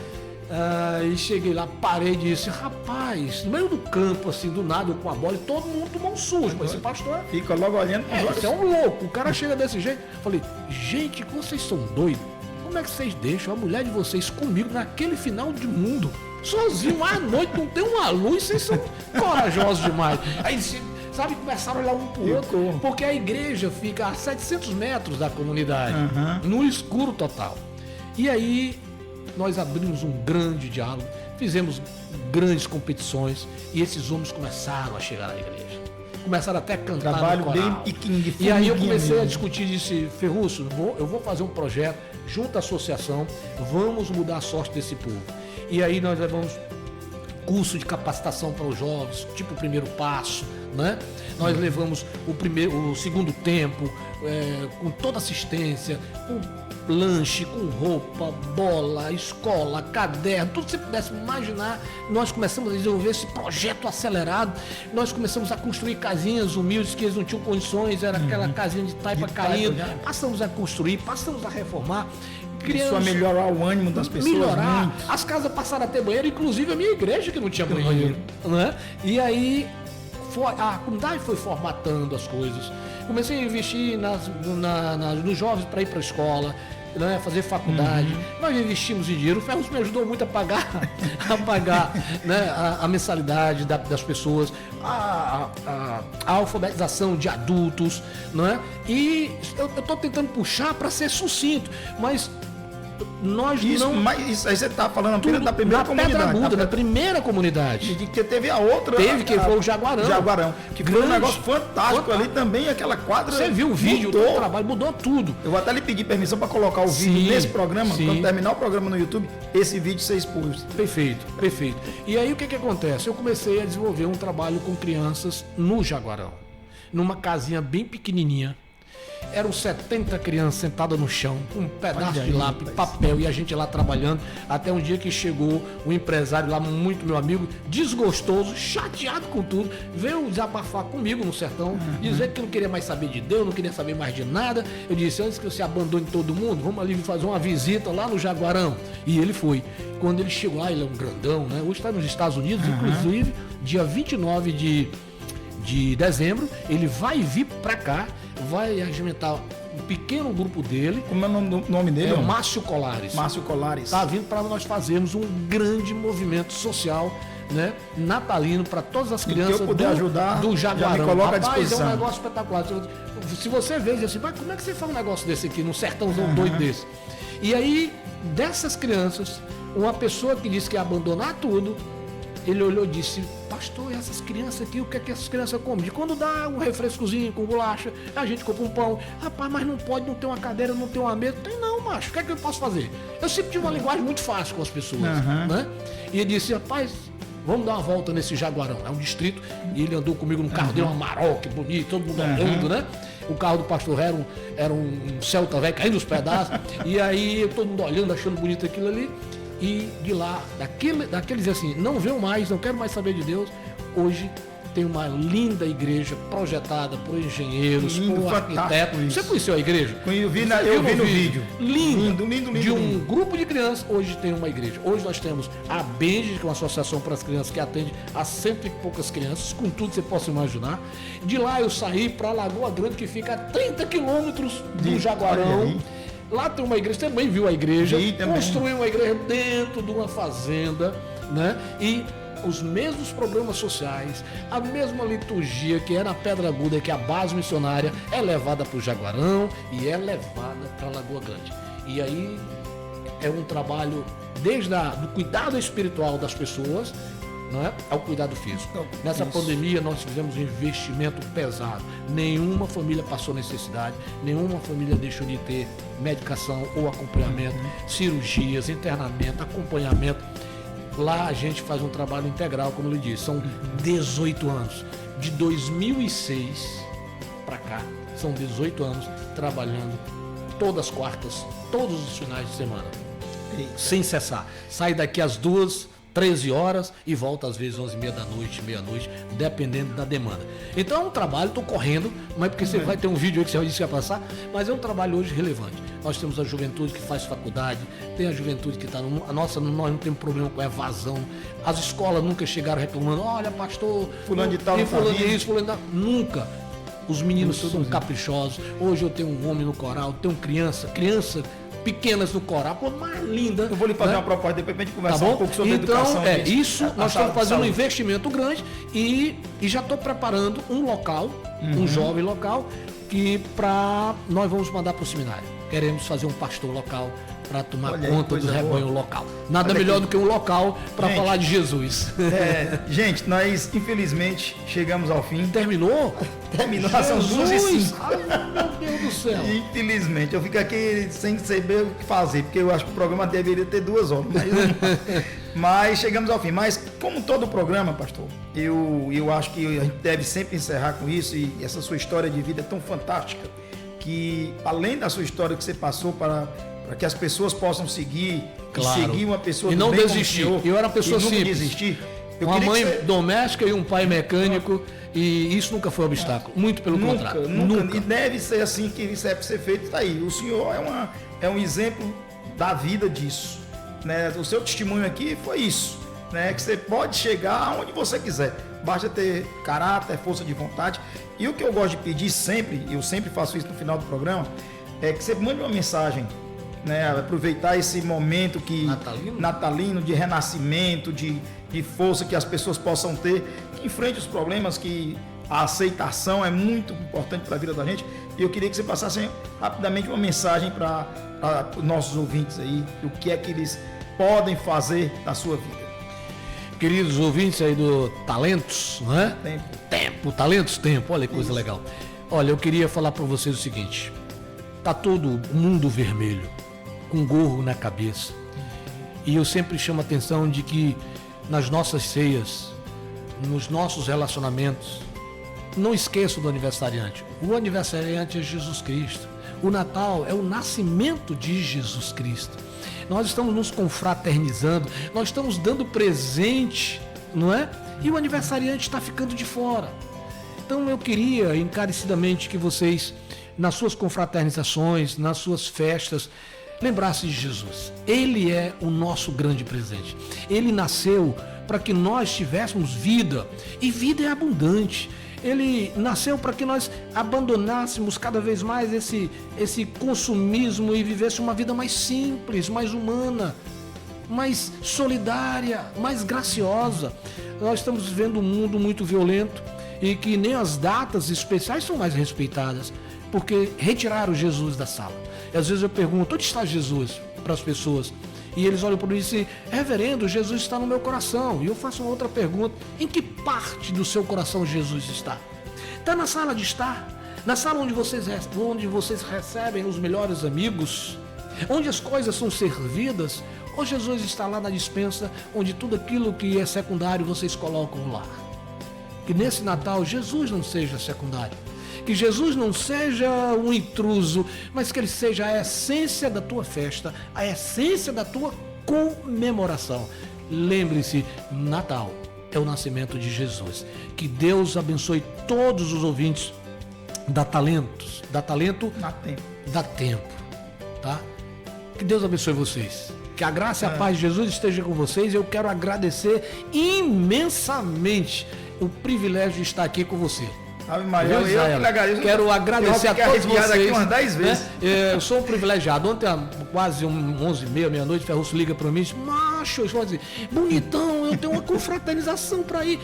E cheguei lá, parei e disse, rapaz, no meio do campo, assim, do nada, com a bola, e todo mundo tomou um sujo. Mas esse pastor fica logo olhando para os olhos. Você é um louco, o cara chega desse jeito. Falei, gente, vocês são doidos. Como é que vocês deixam a mulher de vocês comigo naquele final de mundo? Sozinho, à noite, não tem uma luz, vocês são corajosos demais. Aí sabe, começaram a olhar um pro outro, porque a igreja fica a 700 metros da comunidade, no escuro total. E aí, nós abrimos um grande diálogo, fizemos grandes competições, e esses homens começaram a chegar na igreja. Começaram até a cantar trabalho no coral. Bem pequenininho. E aí eu comecei a discutir, disse, Ferruço, eu vou fazer um projeto junto à associação, vamos mudar a sorte desse povo. E aí nós levamos curso de capacitação para os jovens, tipo o primeiro passo, né? Nós levamos o segundo tempo, com toda assistência, com lanche, com roupa, bola, escola, caderno, tudo que você pudesse imaginar. Nós começamos a desenvolver esse projeto acelerado. Nós começamos a construir casinhas humildes que eles não tinham condições, era aquela casinha de taipa caindo. Passamos a construir, passamos a reformar. Isso a melhorar o ânimo das pessoas. Melhorar. Muito. As casas passaram a ter banheiro, inclusive a minha igreja que não tinha banheiro. Né? E aí a comunidade foi formatando as coisas. Comecei a investir nos jovens para ir para a escola, né, fazer faculdade. Nós investimos em dinheiro. O Ferrus me ajudou muito a pagar, né, a mensalidade das pessoas, a alfabetização de adultos, né? E eu estou tentando puxar para ser sucinto, mas nós não... Mas isso aí você está falando apenas da primeira comunidade. Pedra Aguda, da primeira comunidade. Que teve a outra. Que foi o Jaguarão. Que foi um negócio fantástico ali também, aquela quadra. Você viu o vídeo, o trabalho, mudou tudo. Eu vou até lhe pedir permissão para colocar o vídeo nesse programa, quando terminar o programa no YouTube, esse vídeo ser exposto. Perfeito. E aí o que acontece? Eu comecei a desenvolver um trabalho com crianças no Jaguarão, numa casinha bem pequenininha. Eram 70 crianças sentadas no chão, com um pedaço de lápis, papel, e a gente lá trabalhando, até um dia que chegou um empresário lá, muito meu amigo, desgostoso, chateado com tudo, veio desabafar comigo no sertão, dizer que não queria mais saber de Deus, não queria saber mais de nada. Eu disse, antes que você abandone todo mundo, vamos ali fazer uma visita lá no Jaguarão. E ele foi. Quando ele chegou lá, ele é um grandão, né? Hoje está nos Estados Unidos, inclusive, dia 29 de dezembro, ele vai vir para cá, vai regimentar um pequeno grupo dele. Como é o nome dele? É o Márcio Colares. Márcio Colares. Está vindo para nós fazermos um grande movimento social, né, natalino para todas as crianças do Jaguarão. Rapaz, é um negócio espetacular. Se você vê, diz assim, mas como é que você faz um negócio desse aqui, num sertãozão doido desse? E aí, dessas crianças, uma pessoa que disse que ia abandonar tudo, ele olhou e disse, pastor, essas crianças aqui, o que é que essas crianças comem? De quando dá um refrescozinho com bolacha, a gente compra um pão. Rapaz, mas não pode, não ter uma cadeira, não ter uma mesa. Tem não, macho, o que é que eu posso fazer? Eu sempre tive uma linguagem muito fácil com as pessoas, né? E ele disse, rapaz, vamos dar uma volta nesse Jaguarão. É um distrito, e ele andou comigo no carro dele, uma Maroc bonito, todo mundo olhando, né? O carro do pastor era um Celta velho caindo nos pedaços. E aí, todo mundo olhando, achando bonito aquilo ali. E de lá, daqueles assim, não veio mais, não quero mais saber de Deus. Hoje tem uma linda igreja projetada por engenheiros, por arquitetos. Você conheceu a igreja? Eu vi no vídeo. Lindo. De um grupo de crianças, hoje tem uma igreja. Hoje nós temos a Benji, que é uma associação para as crianças que atende a 100 e poucas crianças, com tudo que você possa imaginar. De lá eu saí para Lagoa Grande, que fica a 30 quilômetros do Jaguarão. Lá tem uma igreja, você também viu a igreja, construiu uma igreja dentro de uma fazenda, né? E os mesmos programas sociais, a mesma liturgia que é na Pedra Aguda, que é a base missionária, é levada para o Jaguarão e é levada para Lagoa Grande. E aí é um trabalho desde do cuidado espiritual das pessoas, não é? Ao cuidado físico. Nessa pandemia nós fizemos um investimento pesado. Nenhuma família passou necessidade, nenhuma família deixou de ter medicação ou acompanhamento, cirurgias, internamento, acompanhamento. Lá a gente faz um trabalho integral, como eu lhe disse, são 18 anos. De 2006 para cá, são 18 anos trabalhando todas as quartas, todos os finais de semana, sem cessar. Sai daqui às 13 horas e volta às vezes 11h30 da noite, meia-noite, dependendo da demanda. Então é um trabalho, estou correndo, mas porque você vai ter um vídeo aí que você disse que vai passar, mas é um trabalho hoje relevante. Nós temos a juventude que faz faculdade, tem a juventude que está nós não temos problema com evasão. As escolas nunca chegaram reclamando, olha pastor, fulano de tal, fulano isso, fulano de tal. Nunca. Os meninos são caprichosos. Hoje eu tenho um homem no coral, tenho criança pequenas no coral, pô, mais linda. Eu vou lhe fazer uma proposta depois pra gente conversar um pouco sobre educação. Então, isso, nós estamos fazendo um investimento grande e já estou preparando um local, um jovem local, que nós vamos mandar para o seminário. Queremos fazer um pastor local para tomar conta do rebanho local. Nada melhor do que um local para falar de Jesus. Gente, nós infelizmente chegamos ao fim. Terminou? Terminou, são 2h05. Ai, meu Deus do céu. Infelizmente, eu fico aqui sem saber o que fazer, porque eu acho que o programa deveria ter 2 horas. Mas chegamos ao fim. Mas como todo programa, pastor, eu acho que a gente deve sempre encerrar com isso, e essa sua história de vida é tão fantástica, que além da sua história que você passou para para que as pessoas possam seguir, Claro. e seguir uma pessoa E do não bem como o desistir. senhor, Eu era uma pessoa e nunca simples. desistir. Eu Uma queria mãe que você- doméstica e um pai mecânico, e isso nunca foi obstáculo. Muito pelo contrário. Nunca. E deve ser assim que isso deve ser feito. Tá aí. O senhor é um exemplo da vida disso. Né? O seu testemunho aqui foi isso. Né? Que você pode chegar aonde você quiser. Basta ter caráter, força de vontade. E o que eu gosto de pedir sempre, eu sempre faço isso no final do programa, é que você mande uma mensagem. Né? Aproveitar esse momento natalino de renascimento, de força que as pessoas possam ter, que enfrente os problemas, que a aceitação é muito importante para a vida da gente. E eu queria que você passasse rapidamente uma mensagem para os nossos ouvintes aí, o que é que eles podem fazer na sua vida. Queridos ouvintes aí do Talentos, não é? Tempo, olha que coisa legal. Olha, eu queria falar para vocês o seguinte: tá todo mundo vermelho, com gorro na cabeça. E eu sempre chamo a atenção de que nas nossas ceias, nos nossos relacionamentos, não esqueça do aniversariante. O aniversariante é Jesus Cristo. O Natal é o nascimento de Jesus Cristo. Nós estamos nos confraternizando, nós estamos dando presente, não é? E o aniversariante está ficando de fora. Então eu queria encarecidamente que vocês, nas suas confraternizações, nas suas festas, lembrassem de Jesus. Ele é o nosso grande presente. Ele nasceu para que nós tivéssemos vida, e vida é abundante. Ele nasceu para que nós abandonássemos cada vez mais esse consumismo e vivêssemos uma vida mais simples, mais humana, mais solidária, mais graciosa. Nós estamos vivendo um mundo muito violento e que nem as datas especiais são mais respeitadas, porque retiraram Jesus da sala. E às vezes eu pergunto: onde está Jesus? Para as pessoas. E eles olham para mim e dizem: reverendo, Jesus está no meu coração. E eu faço uma outra pergunta: em que parte do seu coração Jesus está? Está na sala de estar? Na sala onde vocês recebem os melhores amigos? Onde as coisas são servidas? Ou Jesus está lá na despensa, onde tudo aquilo que é secundário vocês colocam lá? Que nesse Natal Jesus não seja secundário. Que Jesus não seja um intruso, mas que ele seja a essência da tua festa, a essência da tua comemoração. Lembre-se, Natal é o nascimento de Jesus. Que Deus abençoe todos os ouvintes da Talentos. Da Talento, dá tempo, tá? Que Deus abençoe vocês. Que a graça e a paz de Jesus esteja com vocês. Eu quero agradecer imensamente o privilégio de estar aqui com você. Ave Maria, eu que agradeço. Quero agradecer a todos vocês. Aqui umas 10 vezes. Né? Eu sou um privilegiado. Ontem, quase 11h30, meia-noite, Ferruço liga para mim e diz: macho, eu dizer, bonitão, eu tenho uma confraternização para ir.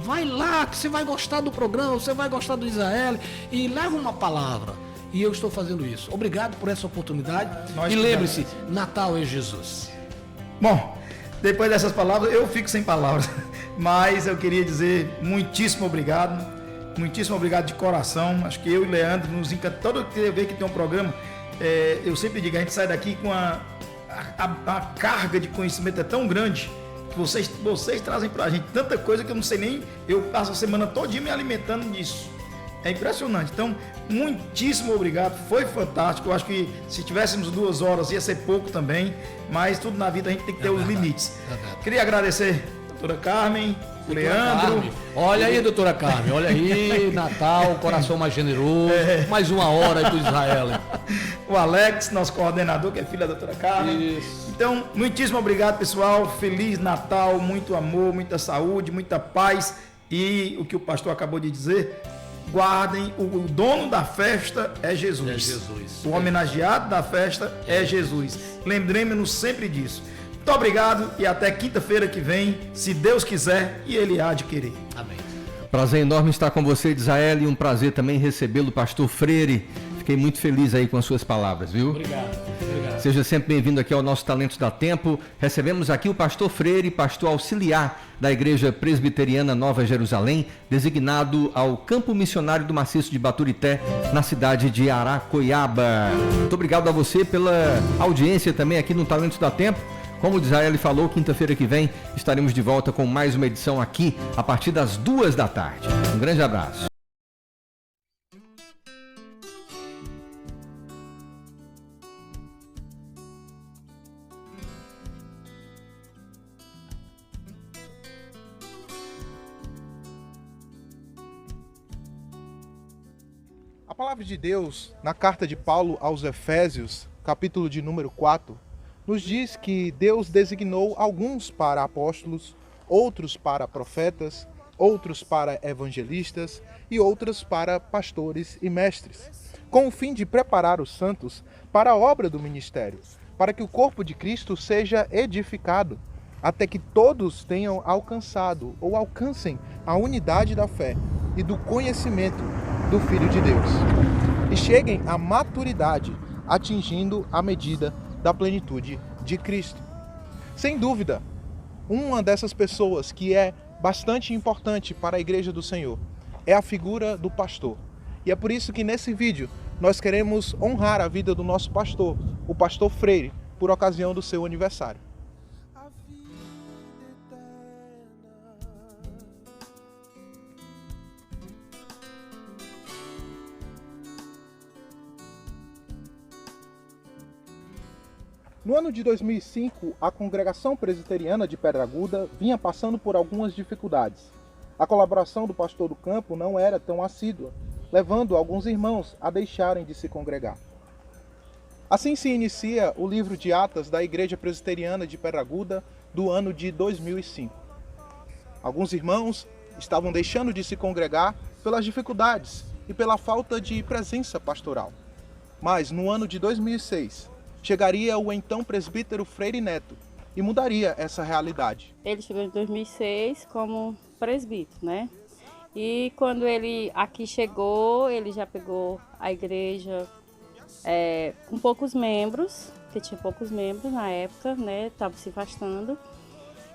Vai lá, que você vai gostar do programa, você vai gostar do Israel, e leva uma palavra. E eu estou fazendo isso. Obrigado por essa oportunidade. E lembre-se, Natal é Jesus. Bom, depois dessas palavras, eu fico sem palavras. Mas eu queria dizer muitíssimo obrigado. Muitíssimo obrigado de coração. Acho que eu e Leandro nos encanta. Toda vez que tem um programa, eu sempre digo, a gente sai daqui com a carga de conhecimento é tão grande que vocês trazem pra gente tanta coisa que eu não sei nem. Eu passo a semana todinha me alimentando disso. É impressionante. Então, muitíssimo obrigado. Foi fantástico. Eu acho que se tivéssemos 2 horas ia ser pouco também. Mas tudo na vida a gente tem que ter os limites. Queria agradecer a doutora Carmen, o Leandro. Carmen. Olha aí, doutora Carmen, olha aí, Natal, coração mais generoso, mais 1 hora aí pro Israel. O Alex, nosso coordenador, que é filho da doutora Carmen. Isso. Então, muitíssimo obrigado, pessoal. Feliz Natal, muito amor, muita saúde, muita paz. E o que o pastor acabou de dizer, guardem, o dono da festa é Jesus. É Jesus. O homenageado da festa é Jesus. Lembremos-nos sempre disso. Muito obrigado e até quinta-feira que vem, se Deus quiser e Ele há de querer. Amém. Prazer enorme estar com você, Israel, e um prazer também recebê-lo, pastor Freire. Fiquei muito feliz aí com as suas palavras, viu? Obrigado. Seja sempre bem-vindo aqui ao nosso Talentos da Tempo. Recebemos aqui o pastor Freire, pastor auxiliar da Igreja Presbiteriana Nova Jerusalém, designado ao Campo Missionário do Maciço de Baturité, na cidade de Aracoiaba. Muito obrigado a você pela audiência também aqui no Talentos da Tempo. Como o Israel falou, quinta-feira que vem estaremos de volta com mais uma edição aqui a partir das 2 da tarde. Um grande abraço. palavra de Deus, na carta de Paulo aos Efésios, capítulo de número 4, nos diz que Deus designou alguns para apóstolos, outros para profetas, outros para evangelistas e outros para pastores e mestres, com o fim de preparar os santos para a obra do ministério, para que o corpo de Cristo seja edificado, até que todos tenham alcançado ou alcancem a unidade da fé e do conhecimento do Filho de Deus, e cheguem à maturidade, atingindo a medida da plenitude de Cristo. Sem dúvida, uma dessas pessoas que é bastante importante para a Igreja do Senhor é a figura do pastor. E é por isso que nesse vídeo nós queremos honrar a vida do nosso pastor, o pastor Freire, por ocasião do seu aniversário. No ano de 2005, a Congregação Presbiteriana de Pedra Aguda vinha passando por algumas dificuldades. A colaboração do pastor do campo não era tão assídua, levando alguns irmãos a deixarem de se congregar. Assim se inicia o livro de Atas da Igreja Presbiteriana de Pedra Aguda do ano de 2005. Alguns irmãos estavam deixando de se congregar pelas dificuldades e pela falta de presença pastoral. Mas no ano de 2006, chegaria o então presbítero Freire Neto e mudaria essa realidade. Ele chegou em 2006 como presbítero, né? E quando ele aqui chegou, ele já pegou a igreja com poucos membros, que tinha poucos membros na época, né? Estava se afastando.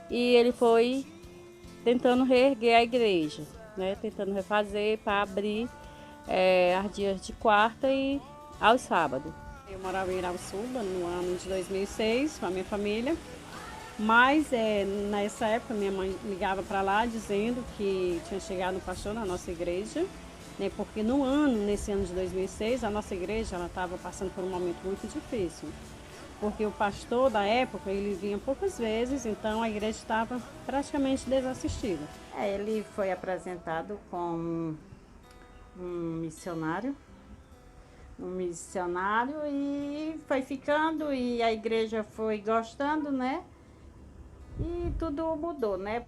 E ele foi tentando reerguer a igreja, né? Tentando refazer para abrir aos dias de quarta e aos sábados. Eu morava em Irauçuba no ano de 2006 com a minha família, mas nessa época minha mãe ligava para lá dizendo que tinha chegado um pastor na nossa igreja, né, porque nesse ano de 2006, a nossa igreja estava passando por um momento muito difícil, porque o pastor da época ele vinha poucas vezes, então a igreja estava praticamente desassistida. Ele foi apresentado como um missionário e foi ficando e a igreja foi gostando, né? E tudo mudou, né?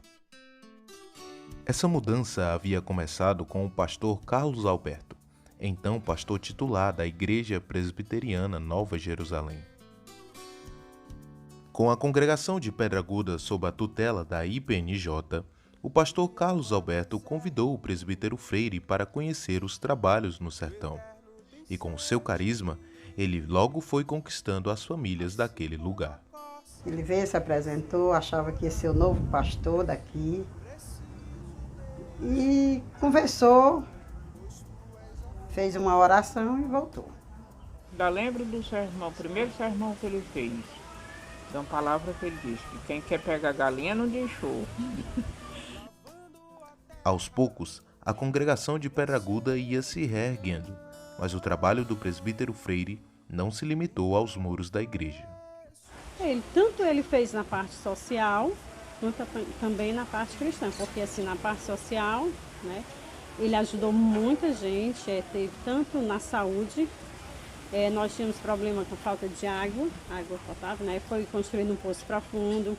Essa mudança havia começado com o pastor Carlos Alberto, então pastor titular da Igreja Presbiteriana Nova Jerusalém. Com a congregação de Pedra Aguda sob a tutela da IPNJ, o pastor Carlos Alberto convidou o presbítero Freire para conhecer os trabalhos no sertão. E com seu carisma, ele logo foi conquistando as famílias daquele lugar. Ele veio, se apresentou, achava que ia ser o novo pastor daqui. E conversou, fez uma oração e voltou. Ainda lembro do sermão, o primeiro sermão que ele fez. Então, a palavra que ele disse, que quem quer pegar galinha não deixou. Aos poucos, a congregação de Pedra Aguda ia se reerguendo, mas o trabalho do presbítero Freire não se limitou aos muros da igreja. Tanto ele fez na parte social, quanto também na parte cristã, porque assim, na parte social, né, ele ajudou muita gente, teve tanto na saúde, nós tínhamos problema com falta de água potável, né, foi construído um poço profundo,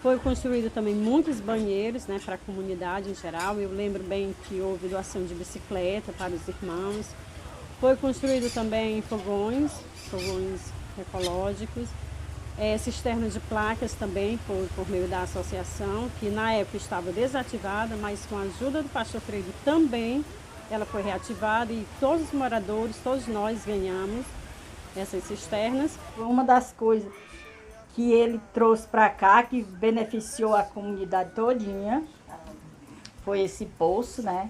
foi construído também muitos banheiros, né, para a comunidade em geral. Eu lembro bem que houve doação de bicicleta para os irmãos. Foi construído também fogões ecológicos, cisternas de placas também por meio da associação, que na época estava desativada, mas com a ajuda do pastor Freire também ela foi reativada e todos os moradores, todos nós ganhamos essas cisternas. Uma das coisas que ele trouxe para cá, que beneficiou a comunidade todinha, foi esse poço, né?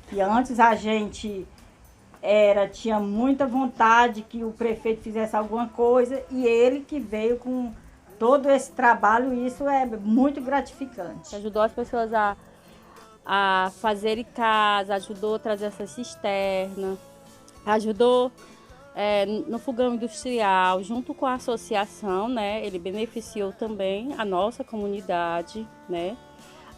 Que antes a gente tinha muita vontade que o prefeito fizesse alguma coisa e ele que veio com todo esse trabalho, isso é muito gratificante. Ajudou as pessoas a fazerem casa, ajudou a trazer essa cisterna, ajudou no fogão industrial, junto com a associação, né? Ele beneficiou também a nossa comunidade, né?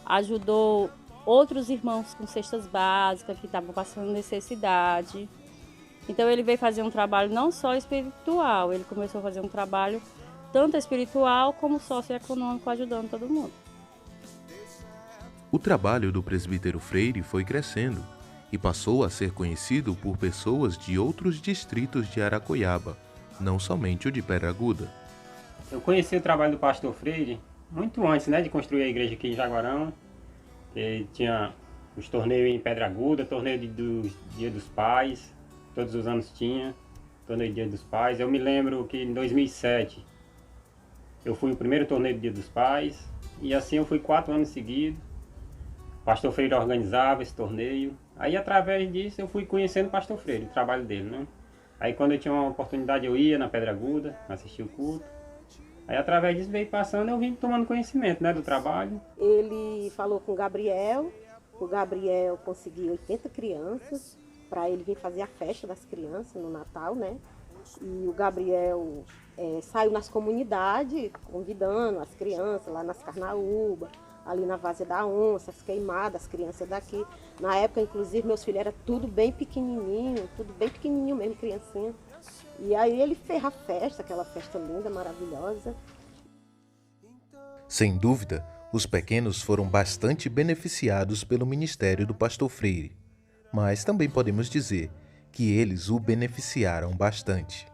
Ajudou outros irmãos com cestas básicas que estavam passando necessidade. Então ele veio fazer um trabalho não só espiritual, ele começou a fazer um trabalho tanto espiritual como socioeconômico, ajudando todo mundo. O trabalho do presbítero Freire foi crescendo e passou a ser conhecido por pessoas de outros distritos de Aracoiaba, não somente o de Pedra Aguda. Eu conheci o trabalho do pastor Freire muito antes, de construir a igreja aqui em Jaguarão. Ele tinha os torneios em Pedra Aguda, torneio do Dia dos Pais, todos os anos tinha torneio do Dia dos Pais. Eu me lembro que em 2007 eu fui o primeiro torneio do Dia dos Pais e assim eu fui 4 anos seguidos. O pastor Freire organizava esse torneio. Aí através disso eu fui conhecendo o pastor Freire, o trabalho dele, Aí quando eu tinha uma oportunidade eu ia na Pedra Aguda, assistir o culto. Aí através disso veio passando, eu vim tomando conhecimento, do trabalho. Ele falou com o Gabriel conseguiu 80 crianças para ele vir fazer a festa das crianças no Natal, E o Gabriel saiu nas comunidades, convidando as crianças lá nas Carnaúba, ali na Várzea da Onça, as queimadas, as crianças daqui. Na época, inclusive, meus filhos eram tudo bem pequenininho mesmo, criancinha. E aí ele fez a festa, aquela festa linda, maravilhosa. Sem dúvida, os pequenos foram bastante beneficiados pelo ministério do pastor Freire, mas também podemos dizer que eles o beneficiaram bastante.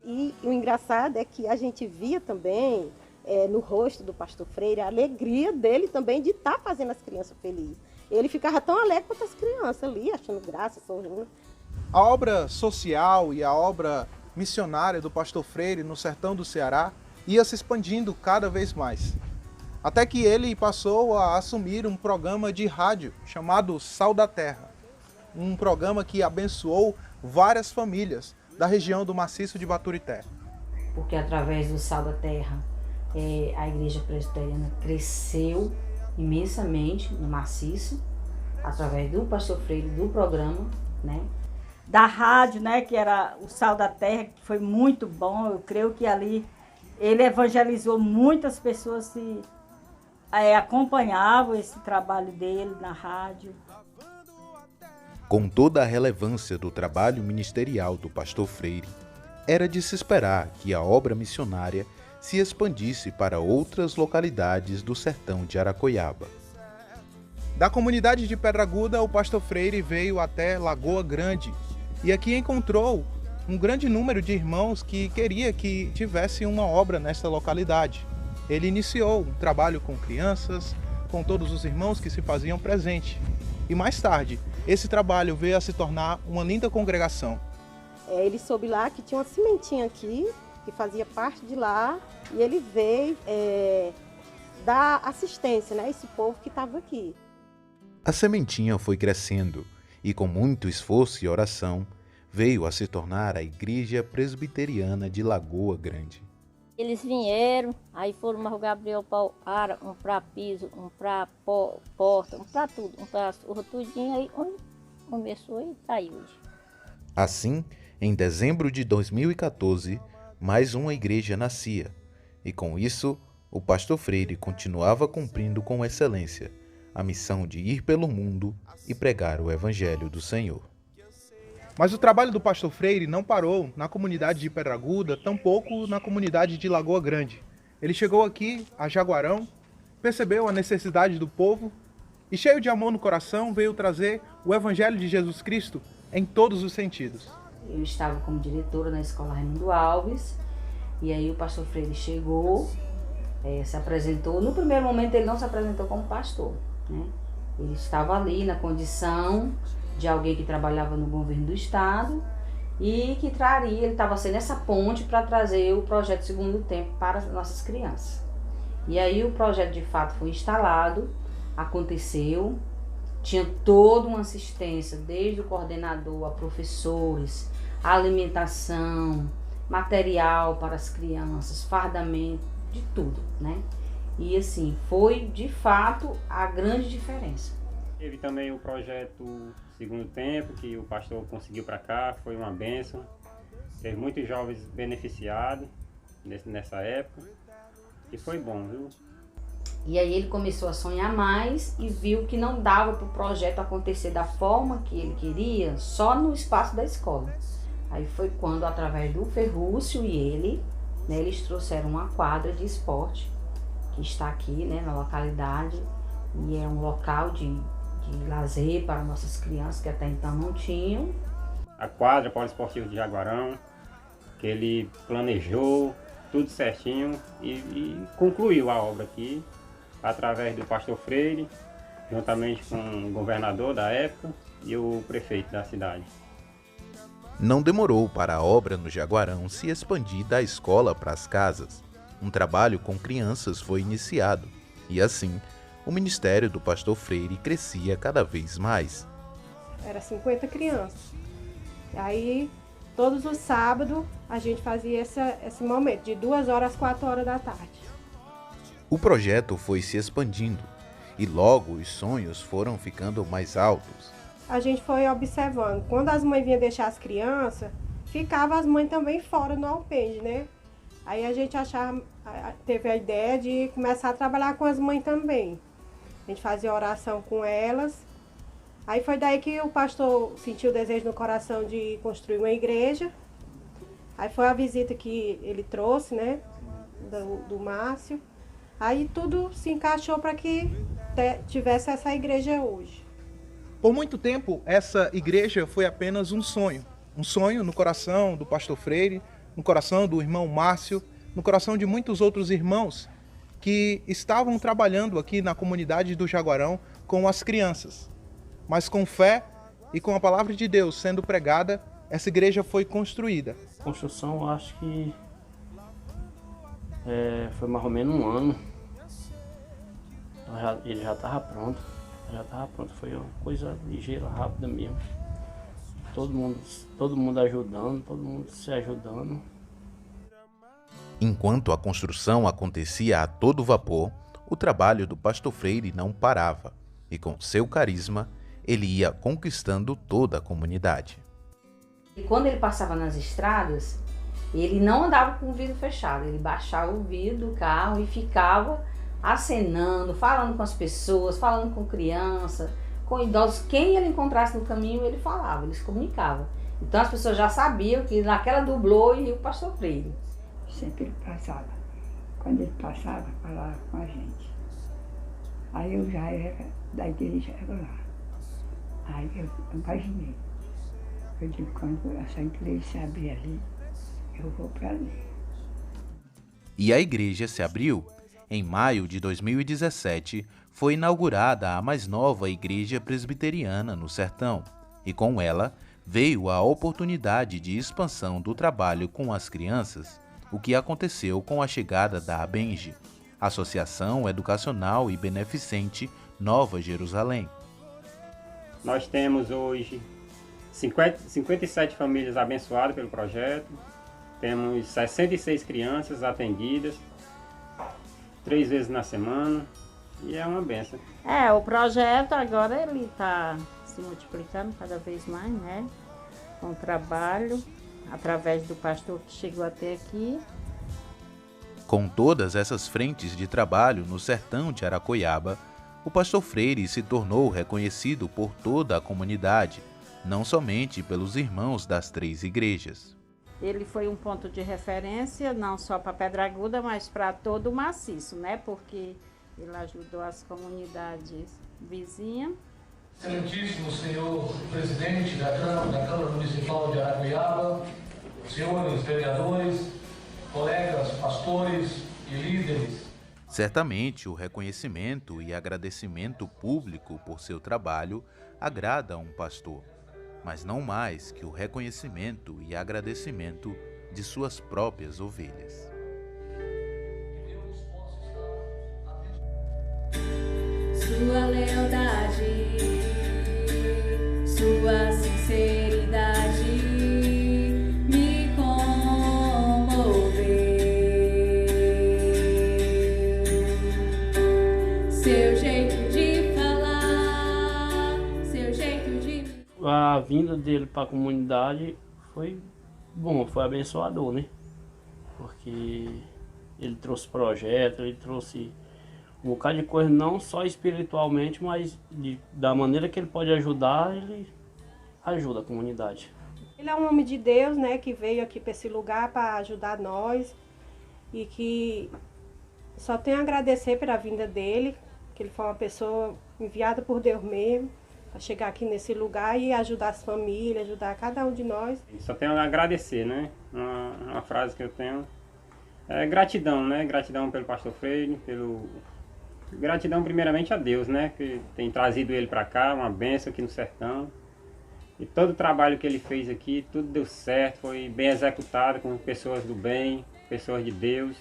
E o engraçado é que a gente via também no rosto do pastor Freire a alegria dele também de estar fazendo as crianças felizes. Ele ficava tão alegre quanto as crianças ali, achando graça, sorrindo. A obra social e a obra missionária do pastor Freire no sertão do Ceará ia se expandindo cada vez mais. Até que ele passou a assumir um programa de rádio chamado Sal da Terra. Um programa que abençoou várias famílias da região do maciço de Baturité. Porque através do Sal da Terra, a igreja presbiteriana cresceu imensamente no maciço, através do pastor Freire, do programa, Da rádio, que era o Sal da Terra, que foi muito bom. Eu creio que ali ele evangelizou muitas pessoas que acompanhavam esse trabalho dele na rádio. Com toda a relevância do trabalho ministerial do pastor Freire, era de se esperar que a obra missionária se expandisse para outras localidades do sertão de Aracoiaba. Da comunidade de Pedra Aguda, o pastor Freire veio até Lagoa Grande e aqui encontrou um grande número de irmãos que queria que tivesse uma obra nesta localidade. Ele iniciou um trabalho com crianças, com todos os irmãos que se faziam presente. E mais tarde, esse trabalho veio a se tornar uma linda congregação. Ele soube lá que tinha uma cimentinha aqui, que fazia parte de lá, e ele veio dar assistência, a esse povo que estava aqui. A sementinha foi crescendo e, com muito esforço e oração, veio a se tornar a Igreja Presbiteriana de Lagoa Grande. Eles vieram, aí foram mais o Gabriel para um para piso, um para porta, um para tudo, um para tudinho, aí começou e está aí hoje. Assim, em dezembro de 2014, mais uma igreja nascia, e com isso, o pastor Freire continuava cumprindo com excelência a missão de ir pelo mundo e pregar o Evangelho do Senhor. Mas o trabalho do pastor Freire não parou na comunidade de Pedra Aguda, tampouco na comunidade de Lagoa Grande. Ele chegou aqui, a Jaguarão, percebeu a necessidade do povo e, cheio de amor no coração, veio trazer o Evangelho de Jesus Cristo em todos os sentidos. Eu estava como diretora na Escola Raimundo Alves, e aí o pastor Freire chegou, se apresentou. No primeiro momento ele não se apresentou como pastor, Ele estava ali na condição de alguém que trabalhava no governo do estado e que ele estava sendo essa ponte para trazer o projeto Segundo Tempo para as nossas crianças. E aí o projeto de fato foi instalado, aconteceu, tinha toda uma assistência, desde o coordenador a professores, alimentação, material para as crianças, fardamento, de tudo, E assim, foi de fato a grande diferença. Teve também o projeto Segundo Tempo, que o pastor conseguiu para cá, foi uma bênção. Teve muitos jovens beneficiados nessa época, e foi bom, viu? E aí ele começou a sonhar mais e viu que não dava para o projeto acontecer da forma que ele queria, só no espaço da escola. Aí foi quando, através do Ferrúcio e ele, né, eles trouxeram uma quadra de esporte, que está aqui, né, na localidade, e é um local de lazer para nossas crianças que até então não tinham. A quadra poliesportiva de Jaguarão, que ele planejou tudo certinho e concluiu a obra aqui, através do pastor Freire, juntamente com o governador da época e o prefeito da cidade. Não demorou para a obra no Jaguarão se expandir da escola para as casas. Um trabalho com crianças foi iniciado e, assim, o ministério do pastor Freire crescia cada vez mais. Era 50 crianças. Aí, todos os sábados, a gente fazia esse momento, de 2 horas às 4 horas da tarde. O projeto foi se expandindo e logo os sonhos foram ficando mais altos. A gente foi observando. Quando as mães vinham deixar as crianças, ficavam as mães também fora no alpendre, né? Aí a gente teve a ideia de começar a trabalhar com as mães também. A gente fazia oração com elas. Aí foi daí que o pastor sentiu o desejo no coração de construir uma igreja. Aí foi a visita que ele trouxe, né? Do Márcio. Aí tudo se encaixou para que tivesse essa igreja hoje. Por muito tempo, essa igreja foi apenas um sonho no coração do pastor Freire, no coração do irmão Márcio, no coração de muitos outros irmãos que estavam trabalhando aqui na comunidade do Jaguarão com as crianças. Mas com fé e com a palavra de Deus sendo pregada, essa igreja foi construída. A construção, eu acho que foi mais ou menos um ano. Ele já estava pronto. Foi uma coisa ligeira, rápida mesmo. Todo mundo ajudando, todo mundo se ajudando. Enquanto a construção acontecia a todo vapor, o trabalho do pastor Freire não parava e, com seu carisma, ele ia conquistando toda a comunidade. E quando ele passava nas estradas, ele não andava com o vidro fechado, ele baixava o vidro do carro e ficava acenando, falando com as pessoas, falando com criança, com idosos. Quem ele encontrasse no caminho, ele falava, ele se comunicava. Então as pessoas já sabiam que naquela dublou e o pastor Freire. Sempre ele passava. Quando ele passava, falava com a gente. Aí eu já era da igreja lá. Aí eu imaginei. Eu digo, quando essa igreja se abrir ali, eu vou para ali. E a igreja se abriu. Em maio de 2017, foi inaugurada a mais nova igreja presbiteriana no Sertão, e com ela veio a oportunidade de expansão do trabalho com as crianças, o que aconteceu com a chegada da ABENGE, Associação Educacional e Beneficente Nova Jerusalém. Nós temos hoje 57 famílias abençoadas pelo projeto, temos 66 crianças atendidas, 3 vezes na semana, e é uma benção. O projeto agora ele está se multiplicando cada vez mais, né? Com o trabalho, através do pastor que chegou até aqui. Com todas essas frentes de trabalho no sertão de Aracoiaba, o pastor Freire se tornou reconhecido por toda a comunidade, não somente pelos irmãos das 3 igrejas. Ele foi um ponto de referência, não só para Pedra Aguda, mas para todo o maciço, né? Porque ele ajudou as comunidades vizinhas. Excelentíssimo senhor presidente da Câmara Municipal de Aracoiaba, senhores vereadores, colegas, pastores e líderes. Certamente o reconhecimento e agradecimento público por seu trabalho agrada a um pastor, mas não mais que o reconhecimento e agradecimento de suas próprias ovelhas. Sua lealdade, sua sinceridade me comoveu. Seu jeito de falar, seu jeito de... A vinda dele para a comunidade foi bom, foi abençoador, né? Porque ele trouxe projeto, ele trouxe um bocado de coisa, não só espiritualmente, mas da maneira que ele pode ajudar, ele ajuda a comunidade. Ele é um homem de Deus, né, que veio aqui para esse lugar para ajudar nós e que só tenho a agradecer pela vinda dele, que ele foi uma pessoa enviada por Deus mesmo para chegar aqui nesse lugar e ajudar as famílias, ajudar cada um de nós. Só tenho a agradecer, né? Uma frase que eu tenho é gratidão, né? Gratidão pelo pastor Freire, gratidão primeiramente a Deus, né? Que tem trazido ele para cá, uma bênção aqui no sertão. E todo o trabalho que ele fez aqui, tudo deu certo, foi bem executado com pessoas do bem, pessoas de Deus.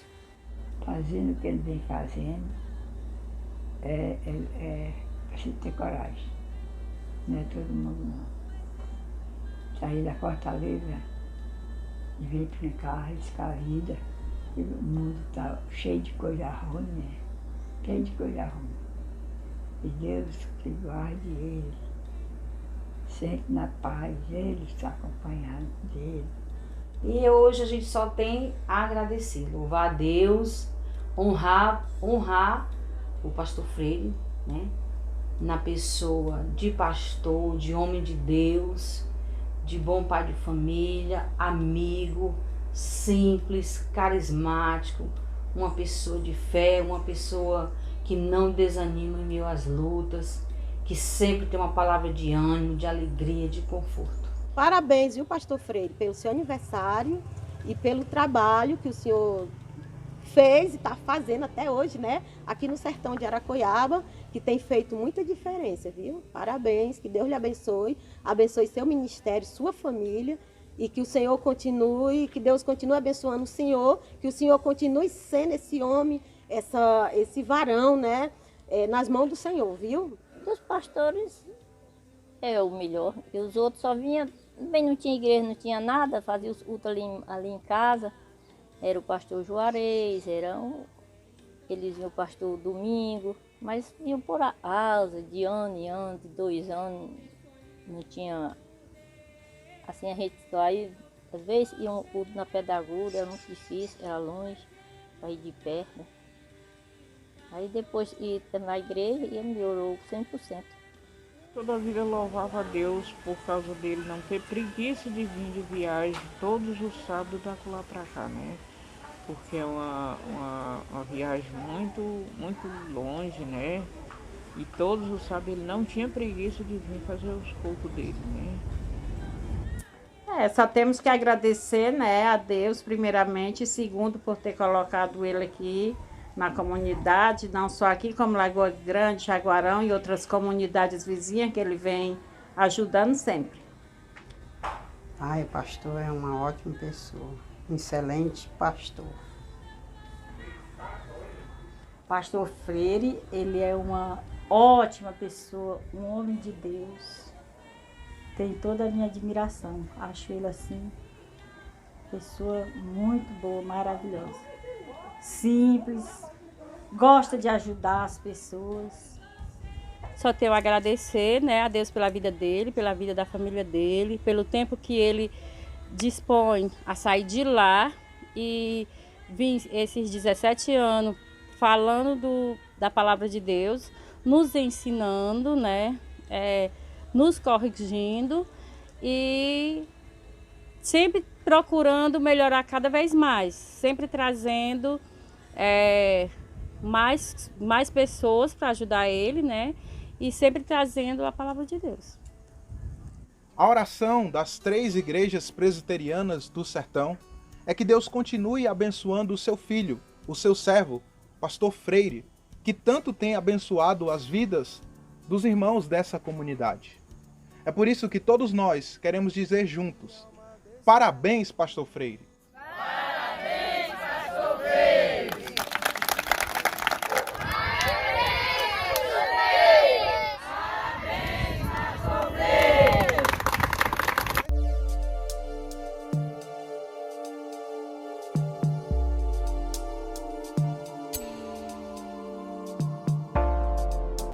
Fazendo o que ele vem fazendo, precisa ter coragem. Não é todo mundo não. Sair da Fortaleza e vir para cá, arriscar a vida. O mundo está cheio de coisa ruim, né? Cheio de coisa ruim. E Deus que guarde ele. Sempre na paz, ele está acompanhado dele. E hoje a gente só tem a agradecer, louvar a Deus, honrar o pastor Freire, né? Na pessoa de pastor, de homem de Deus, de bom pai de família, amigo, simples, carismático, uma pessoa de fé, uma pessoa que não desanima em meio às lutas, que sempre tem uma palavra de ânimo, de alegria, de conforto. Parabéns, viu, pastor Freire, pelo seu aniversário e pelo trabalho que o senhor fez e está fazendo até hoje, né? Aqui no sertão de Aracoiaba, que tem feito muita diferença, viu? Parabéns, que Deus lhe abençoe, abençoe seu ministério, sua família, e que o Senhor continue, que Deus continue abençoando o Senhor, que o Senhor continue sendo esse homem, esse varão, né? Nas mãos do Senhor, viu? Dos pastores é o melhor. E os outros só vinham, bem, não tinha igreja, não tinha nada, fazia os cultos ali em casa. Era o pastor Juarez, eles vinham o pastor Domingo, mas vinham por asa, de ano em ano, de 2 anos, não tinha, assim, a gente só aí, às vezes iam culto na Pedraguda, era muito difícil, era longe, para ir de perto. Aí depois ia na igreja e melhorou 100%. Toda a vida louvava a Deus por causa dele não ter preguiça de vir de viagem todos os sábados da lá para cá, né? Porque é uma viagem muito longe, né? E todos os sábados ele não tinha preguiça de vir fazer os cultos dele, né? Só temos que agradecer, né, a Deus primeiramente, e segundo por ter colocado ele aqui na comunidade, não só aqui como Lagoa Grande, Jaguarão e outras comunidades vizinhas que ele vem ajudando sempre. Ai, o pastor é uma ótima pessoa, um excelente pastor. Pastor Freire, ele é uma ótima pessoa, um homem de Deus. Tem toda a minha admiração. Acho ele assim, pessoa muito boa, maravilhosa. Simples, gosta de ajudar as pessoas. Só tenho a agradecer, né, a Deus pela vida dele, pela vida da família dele, pelo tempo que ele dispõe a sair de lá e vir esses 17 anos falando da palavra de Deus, nos ensinando, né, nos corrigindo e sempre procurando melhorar cada vez mais, sempre trazendo mais pessoas para ajudar ele, né? E sempre trazendo a palavra de Deus. A oração das 3 igrejas presbiterianas do sertão é que Deus continue abençoando o seu filho, o seu servo, pastor Freire, que tanto tem abençoado as vidas dos irmãos dessa comunidade. É por isso que todos nós queremos dizer juntos: parabéns, pastor Freire.